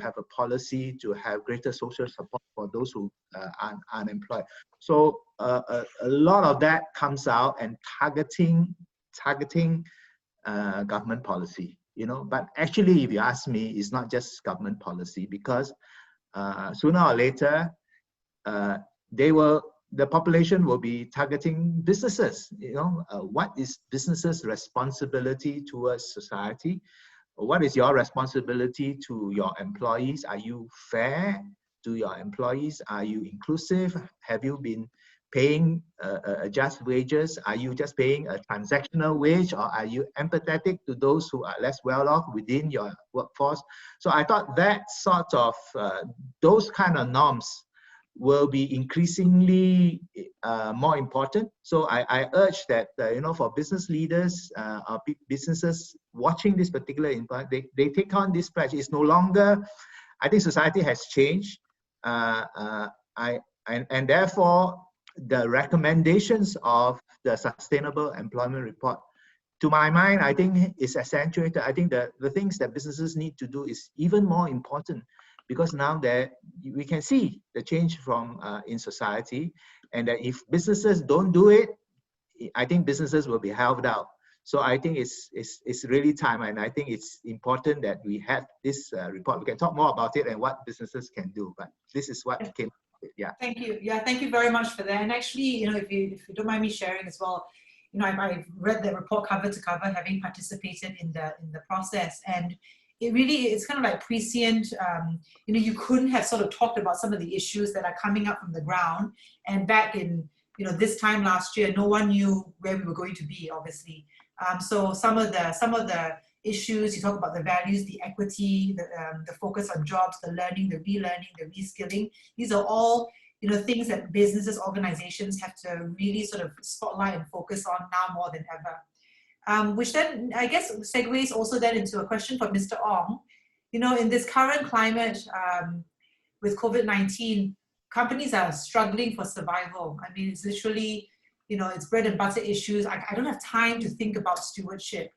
have a policy to have greater social support for those who are unemployed? So a lot of that comes out, and targeting government policy. But actually, if you ask me, it's not just government policy, because sooner or later, the population will be targeting businesses. What is businesses' responsibility towards society? What is your responsibility to your employees? Are you fair to your employees? Are you inclusive? Have you been paying just wages? Are you just paying a transactional wage, or are you empathetic to those who are less well off within your workforce? So I thought that sort of those kind of norms will be increasingly more important. So I urge that for business leaders or businesses watching this particular impact, they take on this pledge. It's no longer, I think society has changed, and therefore the recommendations of the Sustainable Employment Report, to my mind, I think is accentuated. I think the things that businesses need to do is even more important, because now that we can see the change from in society, and that if businesses don't do it, I think businesses will be helped out. So I think it's really time, and I think it's important that we have this report. We can talk more about it and what businesses can do, but this is what came. Yeah. Thank you. Yeah, thank you very much for that. And actually, if you don't mind me sharing as well, I've read the report cover to cover, having participated in the process, and it's kind of like prescient. You couldn't have sort of talked about some of the issues that are coming up from the ground, and back in this time last year, no one knew where we were going to be, obviously. So some of the issues, you talk about the values, the equity, the focus on jobs, the learning, the relearning, the reskilling. These are all things that businesses, organizations have to really sort of spotlight and focus on now more than ever. Which then, I guess, segues also then into a question for Mr. Ong. In this current climate with COVID-19, companies are struggling for survival. I mean, it's literally, it's bread and butter issues. I don't have time to think about stewardship.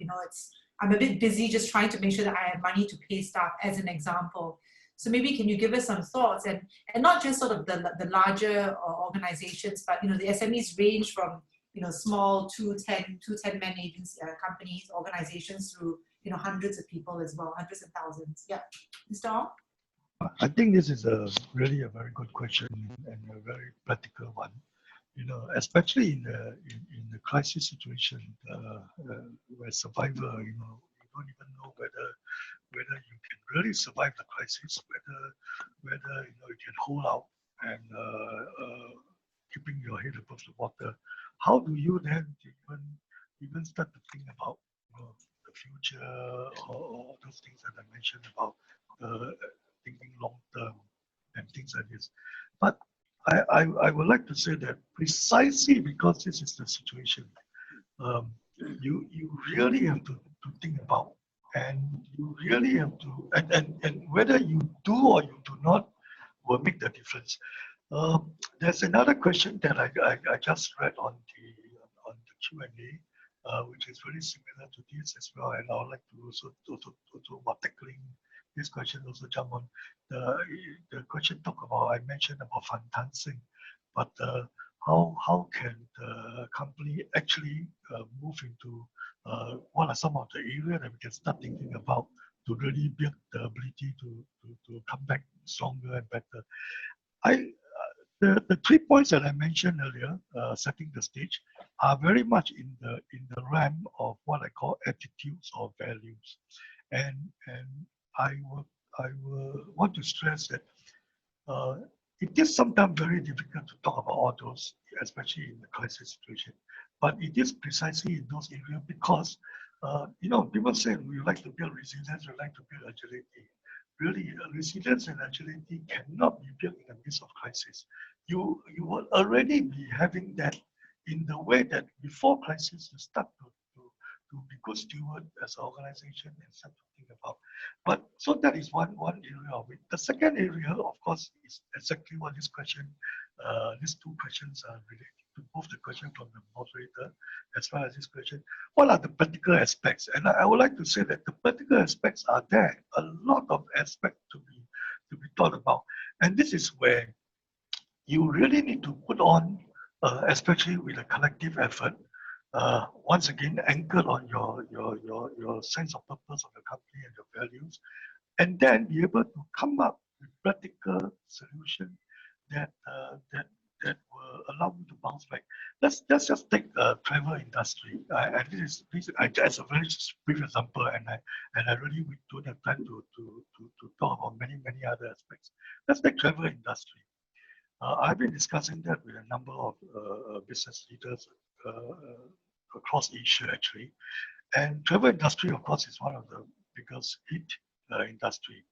I'm a bit busy just trying to make sure that I have money to pay staff, as an example. So maybe can you give us some thoughts, and not just sort of the larger organizations, but the SMEs range from small 2-10-man agency companies, organizations through hundreds of people as well, hundreds of thousands. Yeah, Mr. Ong? I think this is really a very good question and a very practical one. Especially in the crisis situation where survivor, you don't even know whether you can really survive the crisis, whether you can hold out and keeping your head above the water. How do you then even start to think about the future or those things that I mentioned about thinking long term and things like this? But I would like to say that precisely because this is the situation, you really have to think about, and you really have to, and whether you do or you do not will make the difference. There's another question that I just read on the Q&A, which is very similar to this as well, and I would like to also while tackling this question also jump on the question I mentioned about financing, but how can the company actually move into what are some of the areas that we can start thinking about to really build the ability to come back stronger and better. The 3 points that I mentioned earlier, setting the stage, are very much in the realm of what I call attitudes or values, and I will want to stress that it is sometimes very difficult to talk about all those, especially in the crisis situation. But it is precisely in those areas because, people say we like to build resilience, we like to build agility. Really, resilience and agility cannot be built in the midst of crisis. You will already be having that in the way that before crisis, you start to be good steward as an organization and start to think about. But so that is one area of it. The second area, of course, is exactly what this question, these two questions are related to, both the question from the moderator as well as this question. What are the practical aspects? And I would like to say that the practical aspects are there. A lot of aspects to be thought about. And this is where you really need to put on, especially with a collective effort, once again anchored on your sense of purpose of the company and your values, and then be able to come up with practical solutions that will allow you to bounce back. Let's just take the travel industry. And this is a very brief example, and I really don't have time to talk about many other aspects. Let's take travel industry. I've been discussing that with a number of business leaders across Asia, actually. And travel industry, of course, is one of the biggest hit industry.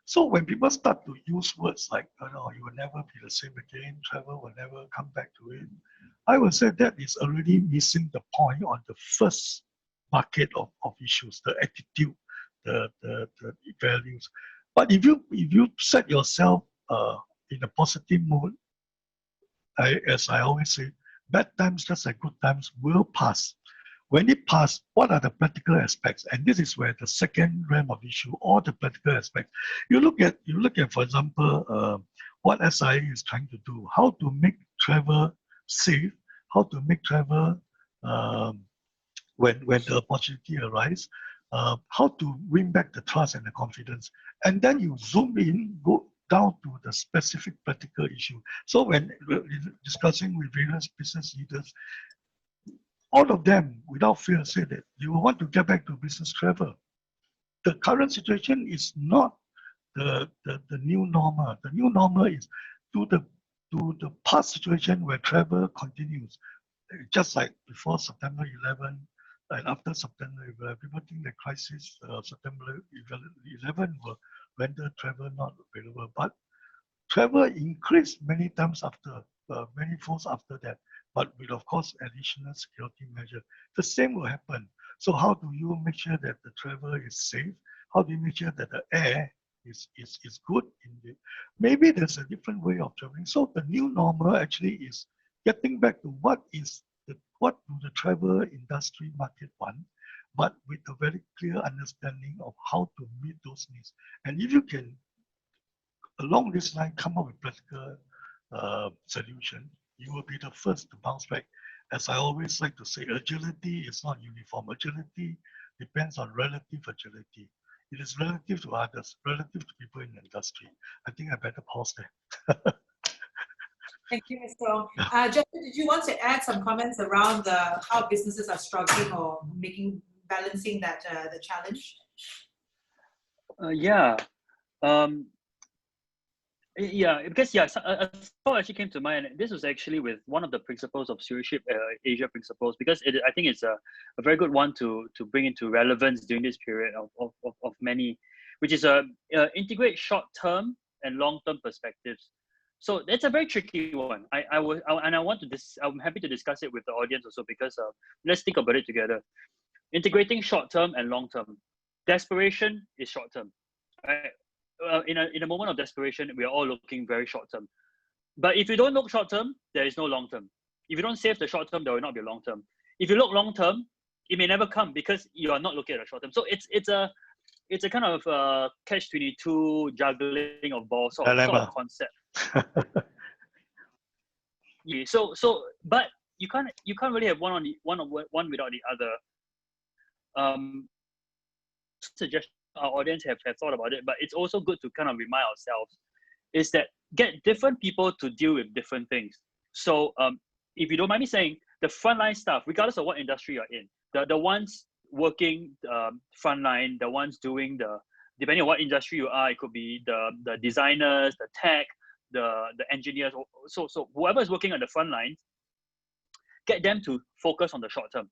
So when people start to use words like, you will never be the same again, travel will never come back to it, I would say that is already missing the point on the first bucket of issues, the attitude, the values. But if you set yourself in a positive mood, as I always say, bad times just like good times will pass. when it passed, what are the practical aspects? And this is where the second realm of issue, all the practical aspects. You look at, for example, what SIA is trying to do, how to make travel safe, how to make travel when the opportunity arises, how to win back the trust and the confidence. And then you zoom in, go down to the specific practical issue. So when discussing with various business leaders, all of them, without fear, say that they will want to get back to business travel. The current situation is not the new normal. The new normal is to the past situation where travel continues. Just like before September 11 and after September 11, people think the crisis September 11 will render travel not available. But travel increased many times after, many folds after that, but with, of course, additional security measures. The same will happen. So how do you make sure that the travel is safe? How do you make sure that the air is good? Maybe there's a different way of traveling. So the new normal actually is getting back to what do the travel industry market want, but with a very clear understanding of how to meet those needs. And if you can, along this line, come up with practical solution, you will be the first to bounce back. As I always like to say, agility is not uniform. Agility depends on relative agility. It is relative to others, relative to people in the industry. I think I better pause there. Thank you, Mr. Ong. Jesher, did you want to add some comments around how businesses are struggling or balancing that the challenge? Because a thought actually came to mind. This was actually with one of the principles of Stewardship Asia principles, because I think it's a very good one to bring into relevance during this period of many, which is integrate short-term and long-term perspectives. So that's a very tricky one. I'm happy to discuss it with the audience also, because let's think about it together. Integrating short-term and long-term. Desperation is short-term, right? In a moment of desperation, we are all looking very short-term. But if you don't look short-term, there is no long-term. If you don't save the short-term, there will not be a long-term. If you look long-term, it may never come because you are not looking at the short-term. So it's a kind of catch-22 juggling of balls sort of concept. Yeah. So, but you can't really have one without the other. Suggestion our audience have thought about it, but it's also good to kind of remind ourselves is that get different people to deal with different things. So if you don't mind me saying, the frontline staff, regardless of what industry you're in, the ones working frontline, the ones doing depending on what industry you are, it could be the designers, the tech, the engineers. So whoever is working on the front lines, get them to focus on the short term.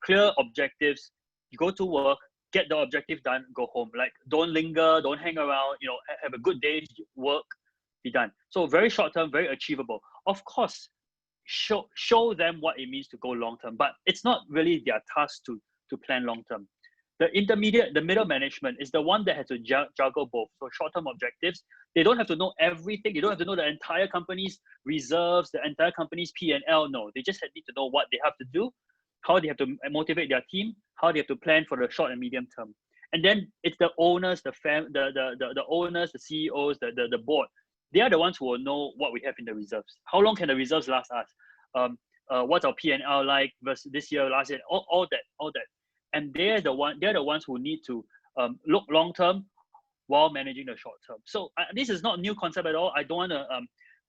Clear objectives, you go to work, get the objective done, go home. Like, don't linger, don't hang around, have a good day, work, be done. So very short term, very achievable. Of course, show them what it means to go long term, but it's not really their task to plan long term. The middle management is the one that has to juggle both. So short term objectives, they don't have to know everything. They don't have to know the entire company's reserves, the entire company's P&L. No, they just need to know what they have to do, how they have to motivate their team, how they have to plan for the short and medium term. And then it's the owners, the owners, the CEOs, the board. They are the ones who will know what we have in the reserves. How long can the reserves last us? What's our P&L like versus this year, last year? All that. And they're the ones who need to look long term while managing the short term. So this is not a new concept at all. I don't want to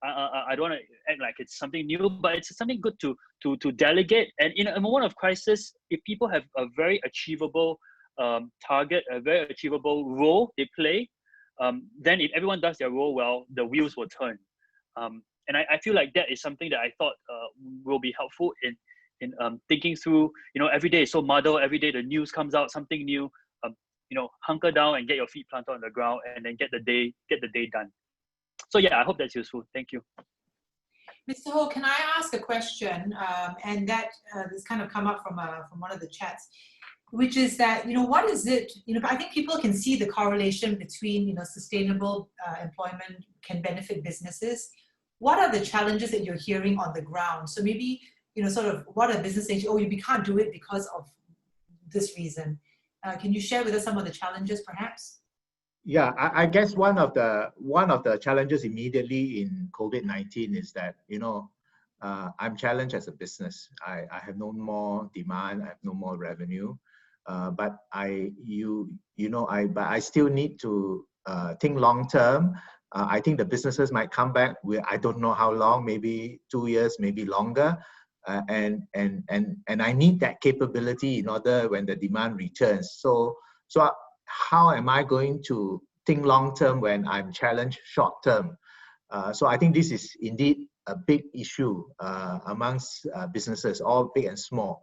act like it's something new, but it's something good to delegate. And in a moment of crisis, if people have a very achievable target, a very achievable role they play, then if everyone does their role well, the wheels will turn. And I feel like that is something that I thought will be helpful in thinking through. Every day is so muddled. Every day the news comes out, something new. Hunker down and get your feet planted on the ground, and then get the day done. So yeah, I hope that's useful. Thank you. Mr. Ho, can I ask a question? And that has kind of come up from one of the chats, which is that, what is it, I think people can see the correlation between, sustainable employment can benefit businesses. What are the challenges that you're hearing on the ground? So maybe, sort of what a business saying, oh, you can't do it because of this reason. Can you share with us some of the challenges, perhaps? Yeah, I guess one of the challenges immediately in COVID-19 is that, I'm challenged as a business. I have no more demand, I have no more revenue, but I still need to think long term. I think the businesses might come back with, I don't know how long, maybe 2 years, maybe longer. And I need that capability in order when the demand returns. So how am I going to think long term when I'm challenged short term? So I think this is indeed a big issue amongst businesses, all big and small.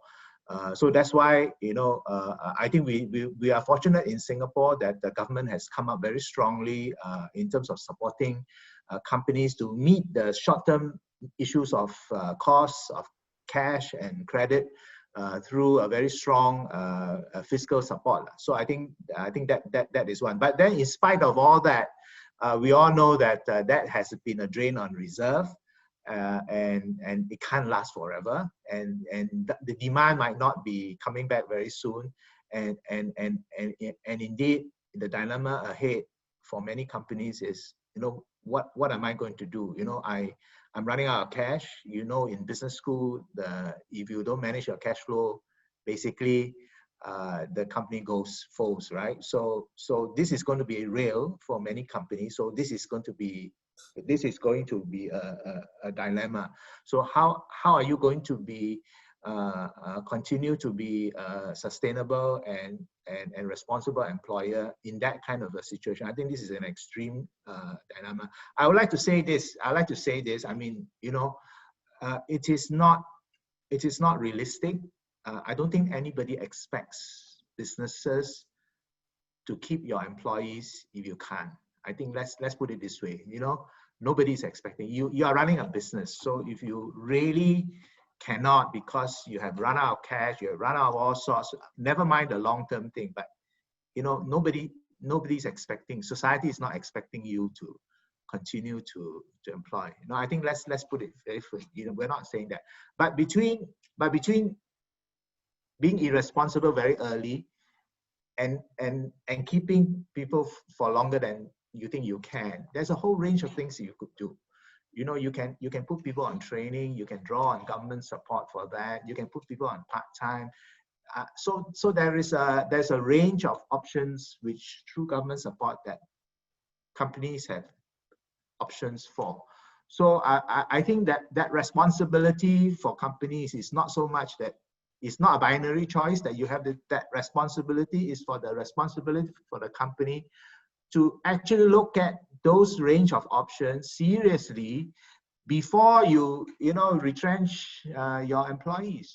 So that's why, I think we are fortunate in Singapore that the government has come up very strongly in terms of supporting companies to meet the short-term issues of costs of cash and credit through a very strong fiscal support. So I think that is one. But then, in spite of all that, we all know that that has been a drain on reserve, and it can't last forever. And the demand might not be coming back very soon. And indeed, the dilemma ahead for many companies is, what am I going to do? I'm running out of cash. In business school, if you don't manage your cash flow, basically the company falls, right? So this is going to be real for many companies. So this is going to be a dilemma. So how are you going to be continue to be a sustainable and responsible employer in that kind of a situation? I think this is an extreme dilemma. I would like to say this. I mean, it is not realistic. I don't think anybody expects businesses to keep your employees if you can't. I think let's put it this way. Nobody's expecting you. You are running a business, so if you really cannot, because you have run out of cash, you have run out of all sorts, never mind the long-term thing, but nobody's expecting, society is not expecting you to continue to employ. I think let's put it very free. We're not saying that. But between being irresponsible very early and keeping people for longer than you think you can, there's a whole range of things you could do. You can put people on training, you can draw on government support for that, you can put people on part-time. So there's a range of options which through government support that companies have options for. So I think that responsibility for companies is not so much that it's not a binary choice that you have that responsibility. Is for the responsibility for the company to actually look at those range of options seriously before you retrench your employees.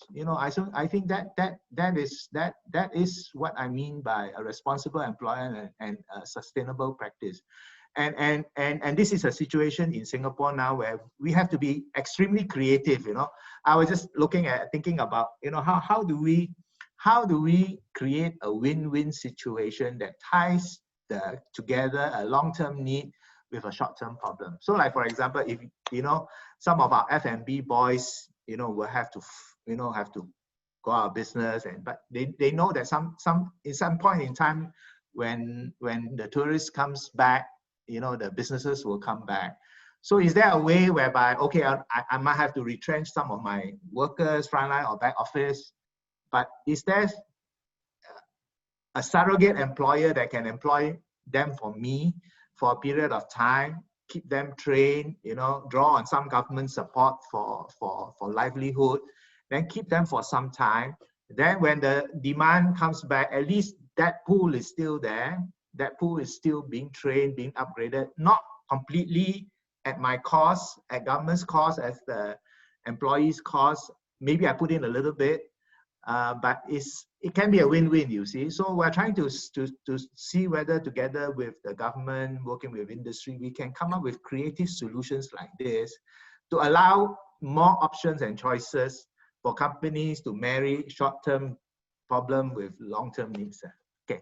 I think that is what I mean by a responsible employer and a sustainable practice. And this is a situation in Singapore now where we have to be extremely creative. I was just thinking about how do we create a win-win situation that ties together a long-term need with a short-term problem. So, like for example, if some of our F&B boys will have to go out of business, but they know that in some point in time when the tourist comes back, the businesses will come back. So is there a way whereby, okay, I might have to retrench some of my workers, frontline or back office, but is there a surrogate employer that can employ them for me for a period of time, keep them trained, draw on some government support for livelihood, then keep them for some time. Then when the demand comes back, at least that pool is still there. That pool is still being trained, being upgraded, not completely at my cost, at government's cost, as the employees' cost. Maybe I put in a little bit, but it can be a win-win, you see. So we're trying to see whether together with the government, working with industry, we can come up with creative solutions like this to allow more options and choices for companies to marry short-term problem with long-term needs. Okay.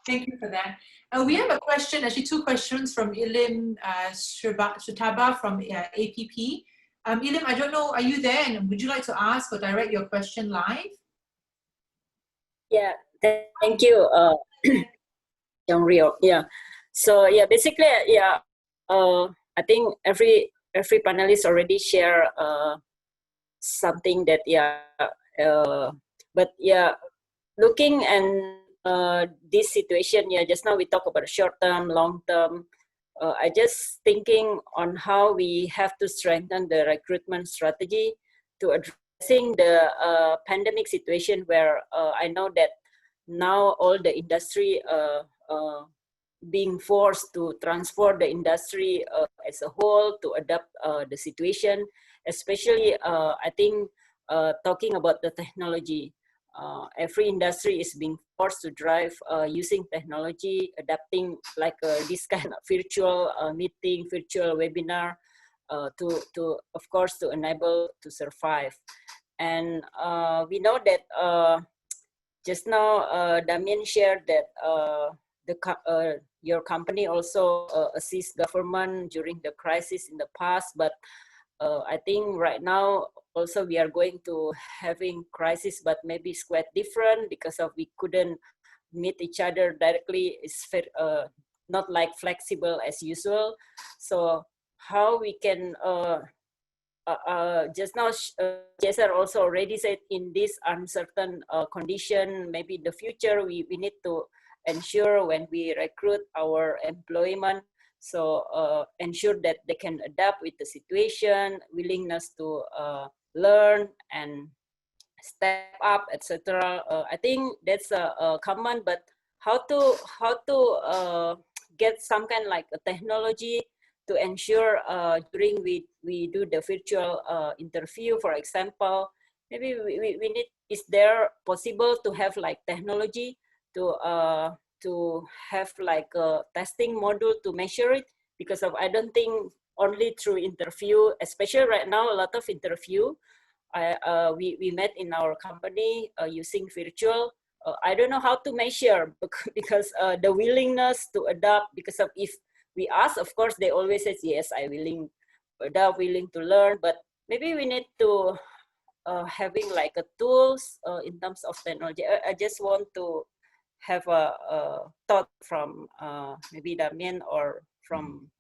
Thank you for that. We have a question, actually two questions from Ilim Sutaba from APP. Elim, I don't know, are you there? And would you like to ask or direct your question live? Yeah, thank you, Chong Ee Rong. Yeah, so yeah, basically, yeah, I think every panelist already share something that but yeah, looking and this situation, yeah, just now we talk about short term, long term. I just thinking on how we have to strengthen the recruitment strategy to addressing the pandemic situation where I know that now all the industry being forced to transform the industry as a whole to adapt the situation, especially I think talking about the technology. Every industry is being forced to drive using technology, adapting like this kind of virtual meeting, virtual webinar to of course to enable to survive. And we know that just now Damien shared that your company also assists government during the crisis in the past, but I think right now also we are going to having crisis, but maybe it's quite different because of we couldn't meet each other directly. It's not like flexible as usual. So how we can just now Jesher also already said in this uncertain condition, maybe in the future we need to ensure when we recruit our employment, so ensure that they can adapt with the situation, willingness to learn and step up, etc. I think that's a common, but how to get some kind like a technology to ensure during we do the virtual interview, for example, maybe we need, is there possible to have like technology to have like a testing module to measure it? Because of I don't think only through interview, especially right now a lot of interview we met in our company using virtual. I don't know how to measure because the willingness to adapt, because of if we ask, of course they always say yes, I willing to learn, but maybe we need to having like a tools in terms of technology. I just want to have a thought from maybe Damien or from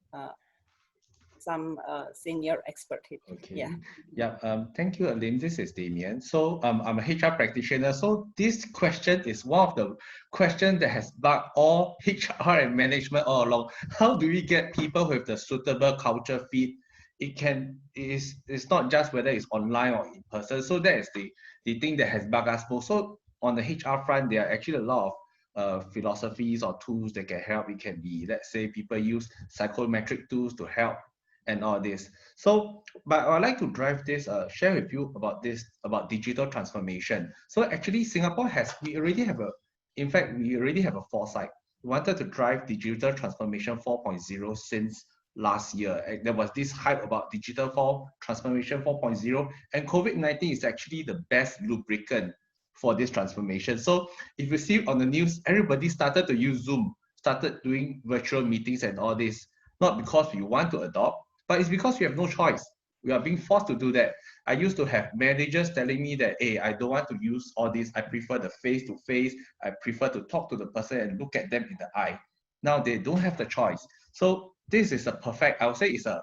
some senior expert here. Okay. Yeah. Thank you, Alim. This is Damien. So I'm a HR practitioner. So this question is one of the questions that has bugged all HR and management all along. How do we get people with the suitable culture fit? It's not just whether it's online or in person. So that is the thing that has bugged us most. So on the HR front, there are actually a lot of philosophies or tools that can help. It can be, let's say, people use psychometric tools to help and all this. So, but I'd like to drive this, share with you about this, about digital transformation. So actually Singapore we already have a foresight. We wanted to drive digital transformation 4.0 since last year. And there was this hype about digital transformation 4.0, and COVID-19 is actually the best lubricant for this transformation. So if you see on the news, everybody started to use Zoom, started doing virtual meetings and all this, not because we want to adopt, but it's because we have no choice. We are being forced to do that. I used to have managers telling me that, hey, I don't want to use all this. I prefer the face-to-face. I prefer to talk to the person and look at them in the eye. Now they don't have the choice. So this is a perfect, I would say it's a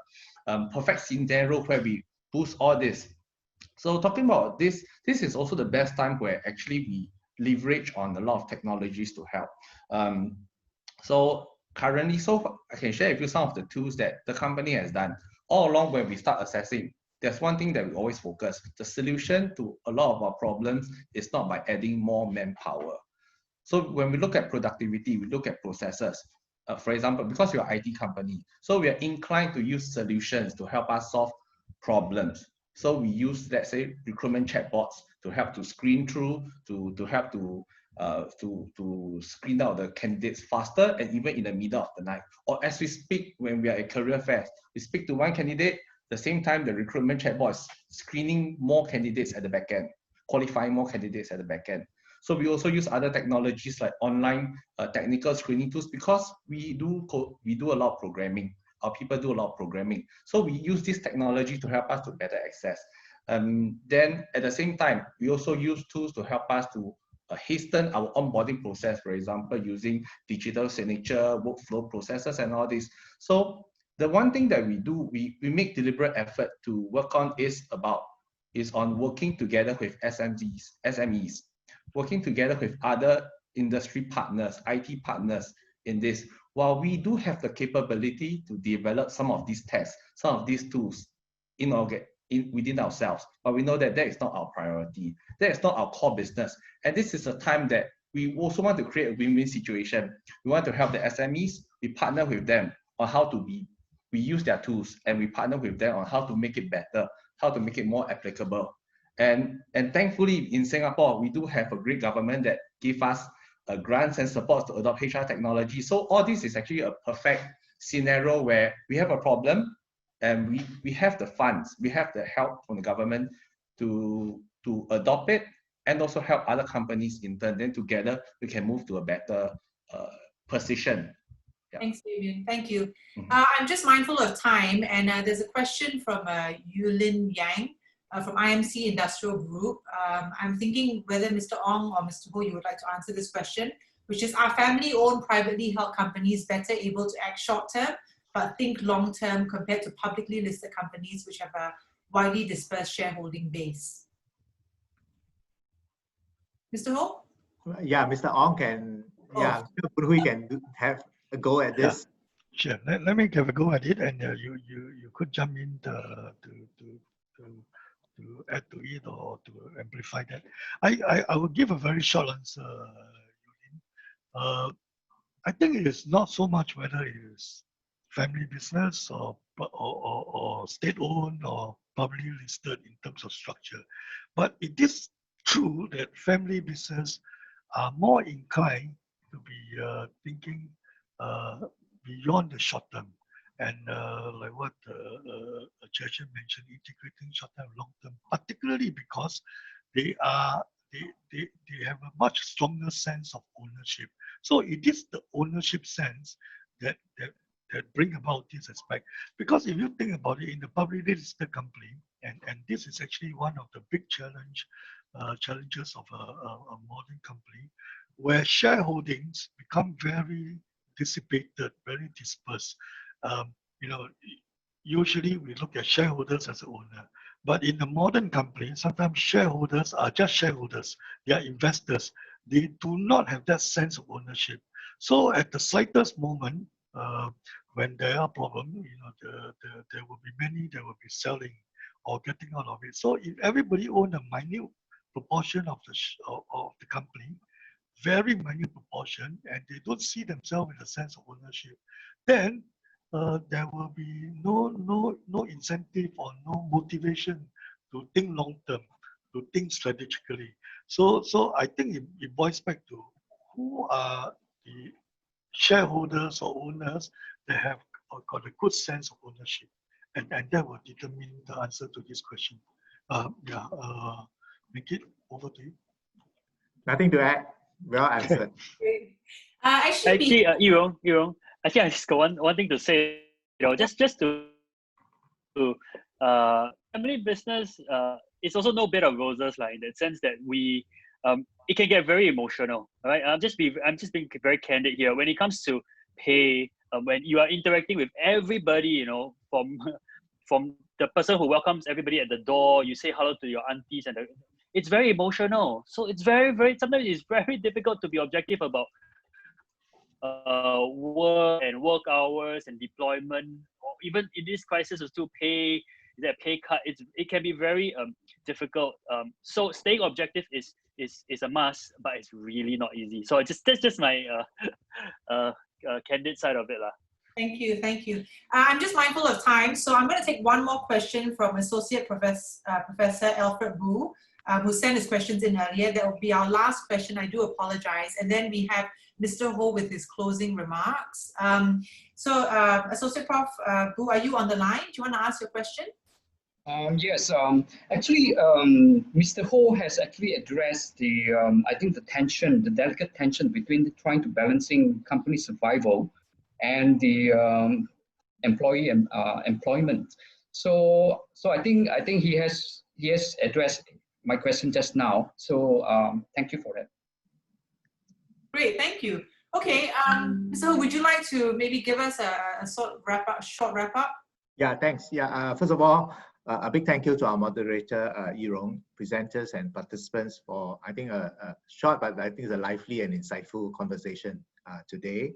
perfect scenario where we boost all this. So talking about this is also the best time where actually we leverage on a lot of technologies to help. So currently, I can share with you some of the tools that the company has done. All along when we start assessing, there's one thing that we always focus. The solution to a lot of our problems is not by adding more manpower. So when we look at productivity, we look at processes. For example, because we're an IT company, so we are inclined to use solutions to help us solve problems. So we use, let's say, recruitment chatbots to help to screen through, to help to screen out the candidates faster and even in the middle of the night. Or as we speak, when we are at career fairs, we speak to one candidate, the same time the recruitment chatbot is screening more candidates at the back end, qualifying more candidates at the back end. So we also use other technologies like online technical screening tools, because we do a lot of programming. our people do a lot of programming. So we use this technology to help us to better access. Then at the same time, we also use tools to help us to hasten our onboarding process, for example, using digital signature, workflow processes and all this. So the one thing that we do, we make deliberate effort to work on is on working together with SMEs, working together with other industry partners, IT partners in this. While we do have the capability to develop some of these tests, some of these tools within ourselves, but we know that that is not our priority. That is not our core business. And this is a time that we also want to create a win-win situation. We want to help the SMEs, we partner with them on how to we use their tools, and we partner with them on how to make it better, how to make it more applicable. And thankfully in Singapore, we do have a great government that give us grants and supports to adopt HR technology. So all this is actually a perfect scenario where we have a problem and we have the funds, we have the help from the government to adopt it, and also help other companies in turn. Then together we can move to a better position. Yeah. Thanks, Damien. Thank you. I'm just mindful of time, and there's a question from Yulin Yang from IMC Industrial Group. I'm thinking whether Mr. Ong or Mr. Ho, you would like to answer this question, which is, are family-owned, privately held companies better able to act short-term but think long-term compared to publicly listed companies which have a widely dispersed shareholding base? Mr. Ho? Yeah, Mr. Ong can, Mr. Boon Hwee can have a go at this. Sure. Let me have a go at it, and you could jump in to add to it or to amplify that. I will give a very short answer, Yulin. I think it is not so much whether it is family business or state-owned or publicly listed in terms of structure, but it is true that family business are more inclined to be thinking beyond the short term, and like what Jesher mentioned, integrating short term and long term, particularly because they have a much stronger sense of ownership. So it is the ownership sense that bring about this aspect. Because if you think about it, in the publicly listed company, and this is actually one of the big challenges of a modern company, where shareholdings become very dissipated, very dispersed. Usually we look at shareholders as an owner, but in a modern company, sometimes shareholders are just shareholders. They are investors. They do not have that sense of ownership. So at the slightest moment, when there are problems, there will be many that will be selling or getting out of it. So if everybody owns a minute proportion of the company, very minute proportion, and they don't see themselves with a sense of ownership, then there will be no incentive or no motivation to think long term, to think strategically. So I think it boils back to who are the shareholders or owners that have got a good sense of ownership, and that will determine the answer to this question. Make it over to you. Nothing to add. Well answered. Actually, Ee Rong, I think I just got one thing to say. Just to family business, it's also no bed of roses, like, in the sense that we it can get very emotional, right? I'm just being very candid here. When it comes to pay, when you are interacting with everybody, from the person who welcomes everybody at the door, you say hello to your aunties, and it's very emotional. So it's sometimes it's very difficult to be objective about work and work hours and deployment, or even in this crisis, is to pay, is there a pay cut? It can be very difficult. So staying objective is a must, but it's really not easy. So that's just my candid side of it, lah. Thank you. I'm just mindful of time, so I'm going to take one more question from Associate Professor Alfred Bu, who sent his questions in earlier. That will be our last question. I do apologize. And then we have Mr. Ho with his closing remarks. Associate Prof. Bu, are you on the line? Do you want to ask your question? Yes, actually, Mr. Ho has actually addressed the, I think the delicate tension between trying to balancing company survival and the employee and employment. So I think he has addressed my question just now. So thank you for that. Great, thank you. Okay, so would you like to maybe give us a short wrap up? Yeah, thanks. Yeah, first of all, a big thank you to our moderator, Ee Rong, presenters and participants for, I think, a short, but I think it's a lively and insightful conversation today.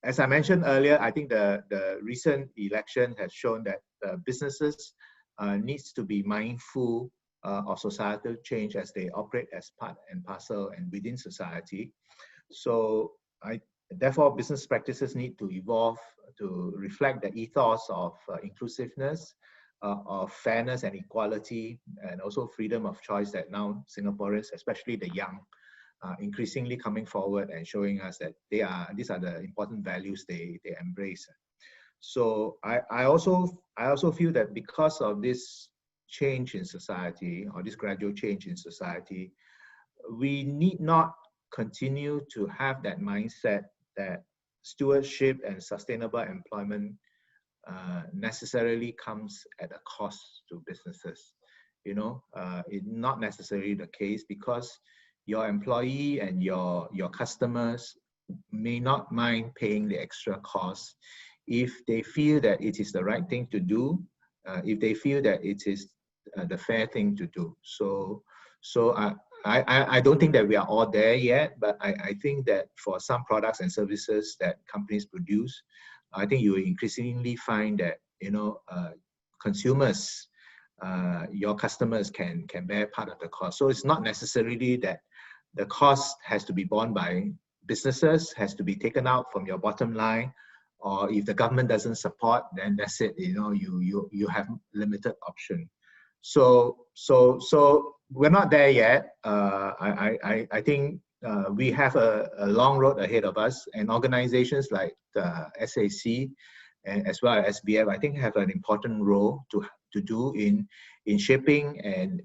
As I mentioned earlier, I think the recent election has shown that businesses needs to be mindful of societal change as they operate as part and parcel and within society. So therefore, business practices need to evolve to reflect the ethos of inclusiveness, of fairness and equality, and also freedom of choice that now Singaporeans, especially the young, increasingly coming forward and showing us that these are the important values they embrace. So I also feel that because of this change in society, or this gradual change in society, we need not continue to have that mindset that stewardship and sustainable employment necessarily comes at a cost to businesses. You know, it's not necessarily the case, because your employee and your customers may not mind paying the extra cost if they feel that it is the right thing to do, if they feel that it is the fair thing to do. So I don't think that we are all there yet, but I think that for some products and services that companies produce, I think you will increasingly find that, you know, consumers, your customers can bear part of the cost. So it's not necessarily that the cost has to be borne by businesses, has to be taken out from your bottom line, or if the government doesn't support, then that's it. You know, you have limited option. So we're not there yet. I think we have a long road ahead of us, and organizations like the SAC and as well as SBF, I think, have an important role to do in shaping and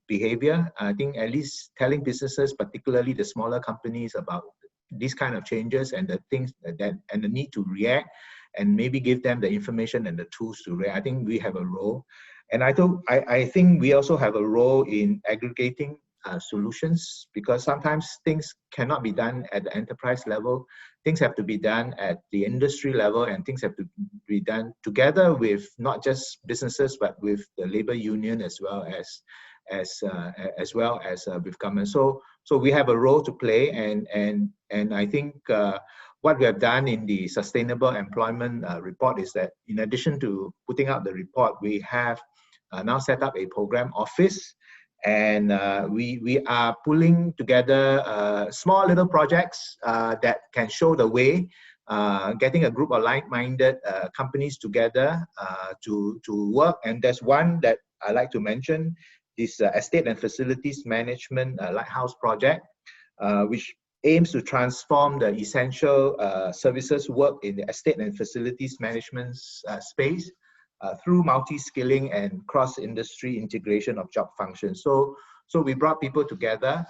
behavior. I think at least telling businesses, particularly the smaller companies, about these kind of changes and the things and the need to react, and maybe give them the information and the tools to react. I think we have a role. And I think we also have a role in aggregating solutions, because sometimes things cannot be done at the enterprise level. Things have to be done at the industry level, and things have to be done together with not just businesses, but with the labor union as well as with government. So we have a role to play, and I think what we have done in the Sustainable Employment Report is that, in addition to putting out the report, we have now set up a program office, and we are pulling together small little projects that can show the way, getting a group of like-minded companies together to work. And there's one that I like to mention, this Estate and Facilities Management Lighthouse Project, which aims to transform the essential services work in the estate and facilities management space through multi-skilling and cross-industry integration of job functions. So we brought people together.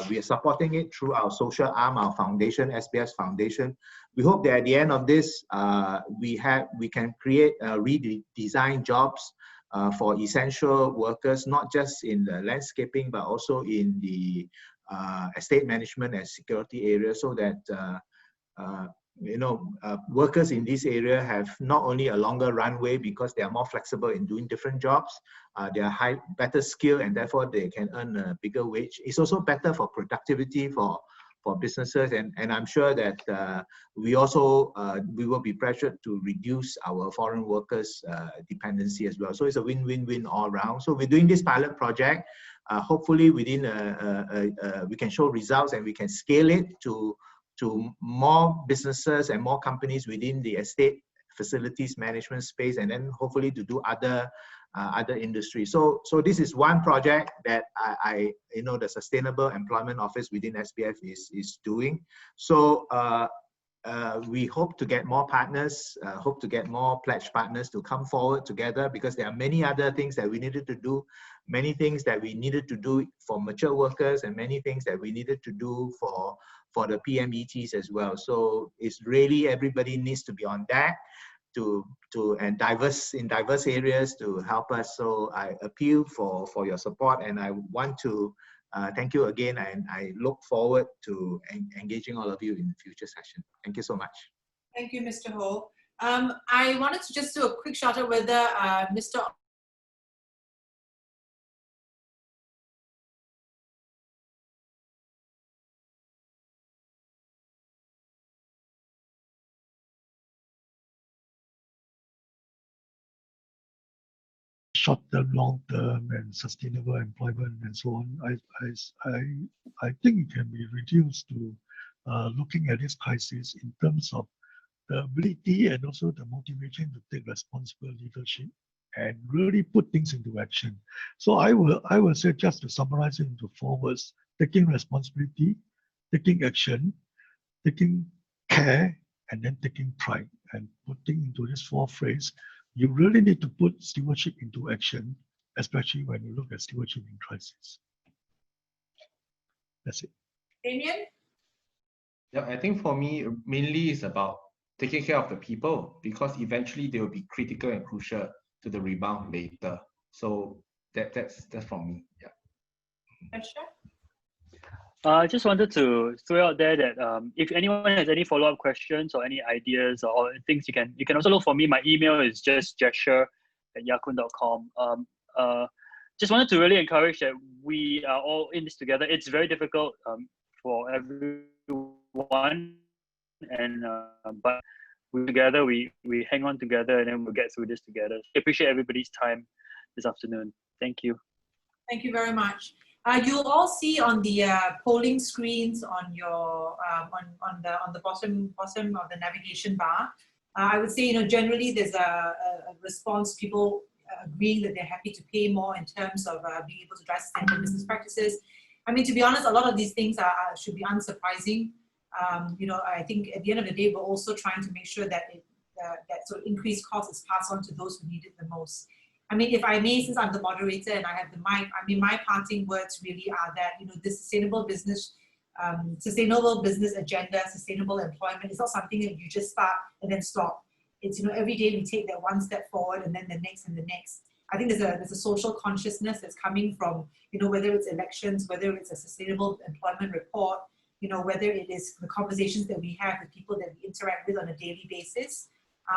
We are supporting it through our social arm, our foundation, SBS Foundation. We hope that at the end of this, we can create redesign jobs for essential workers, not just in the landscaping, but also in the estate management and security areas, so that workers in this area have not only a longer runway because they are more flexible in doing different jobs, they are better skilled, and therefore they can earn a bigger wage. It's also better for productivity for businesses, and I'm sure that we will be pressured to reduce our foreign workers dependency as well. So it's a win-win-win all around. So we're doing this pilot project. Hopefully within we can show results, and we can scale it to more businesses and more companies within the estate facilities management space, and then hopefully to do other industries. So this is one project that the Sustainable Employment Office within SPF is doing. So we hope to get more partners, hope to get more pledge partners to come forward together, because there are many other things that we needed to do, many things that we needed to do for mature workers, and many things that we needed to do for the PMETs as well. So it's really, everybody needs to be on that. and diverse areas to help us. So I appeal for your support, and I want to thank you again, and I look forward to engaging all of you in future sessions. Thank you so much. Thank you, Mr. Ho. I wanted to just do a quick shout out whether Mr. Short-term, long-term, and sustainable employment and so on. I think it can be reduced to looking at this crisis in terms of the ability and also the motivation to take responsible leadership and really put things into action. So I will say, just to summarize it into 4 words: taking responsibility, taking action, taking care, and then taking pride. And putting into this 4 phrases, you really need to put stewardship into action, especially when you look at stewardship in crisis. That's it. Damien? Yeah, I think for me, mainly it's about taking care of the people, because eventually they will be critical and crucial to the rebound later. So that's from me. Yeah. Jesher? I just wanted to throw out there that if anyone has any follow-up questions or any ideas or things, you can also look for me. My email is just jesher@yakun.com. Just wanted to really encourage that we are all in this together. It's very difficult for everyone, and but together we hang on together, and then we'll get through this together. I appreciate everybody's time this afternoon. Thank you. Thank you very much. You'll all see on the polling screens on your on the bottom of the navigation bar. I would say, generally there's a response, people agreeing that they're happy to pay more in terms of being able to drive sustainable business practices. I mean, to be honest, a lot of these things should be unsurprising. I think at the end of the day, we're also trying to make sure that that sort of increased cost is passed on to those who need it the most. I mean, if I may, since I'm the moderator and I have the mic, I mean, my parting words really are that, this sustainable business agenda, sustainable employment is not something that you just start and then stop. It's, every day we take that one step forward and then the next and the next. I think there's a social consciousness that's coming from, whether it's elections, whether it's a sustainable employment report, whether it is the conversations that we have with people that we interact with on a daily basis.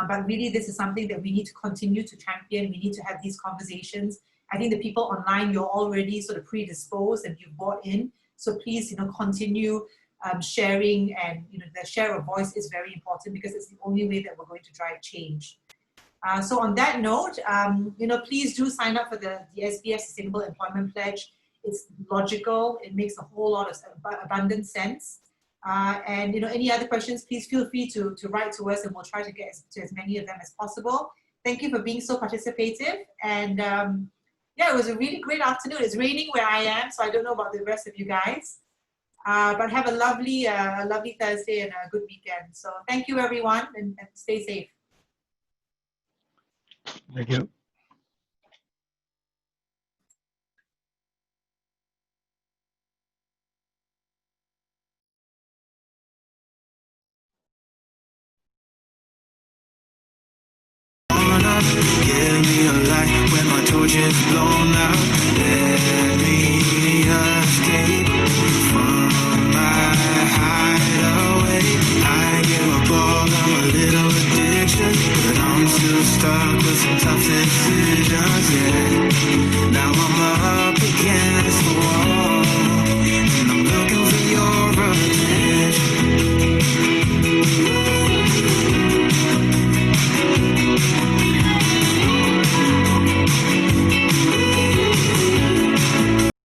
But really, this is something that we need to continue to champion. We need to have these conversations. I think the people online, you're already sort of predisposed and you've bought in. So please, continue sharing, and the share of voice is very important, because it's the only way that we're going to drive change. So on that note, please do sign up for the SBS Sustainable Employment Pledge. It's logical. It makes a whole lot of abundant sense. And any other questions, please feel free to write to us, and we'll try to get to as many of them as possible. Thank you for being so participative. And yeah, it was a really great afternoon. It's raining where I am, so I don't know about the rest of you guys. But have a lovely Thursday and a good weekend. So thank you, everyone, and stay safe. Thank you. Give me a light when my torch is blown out.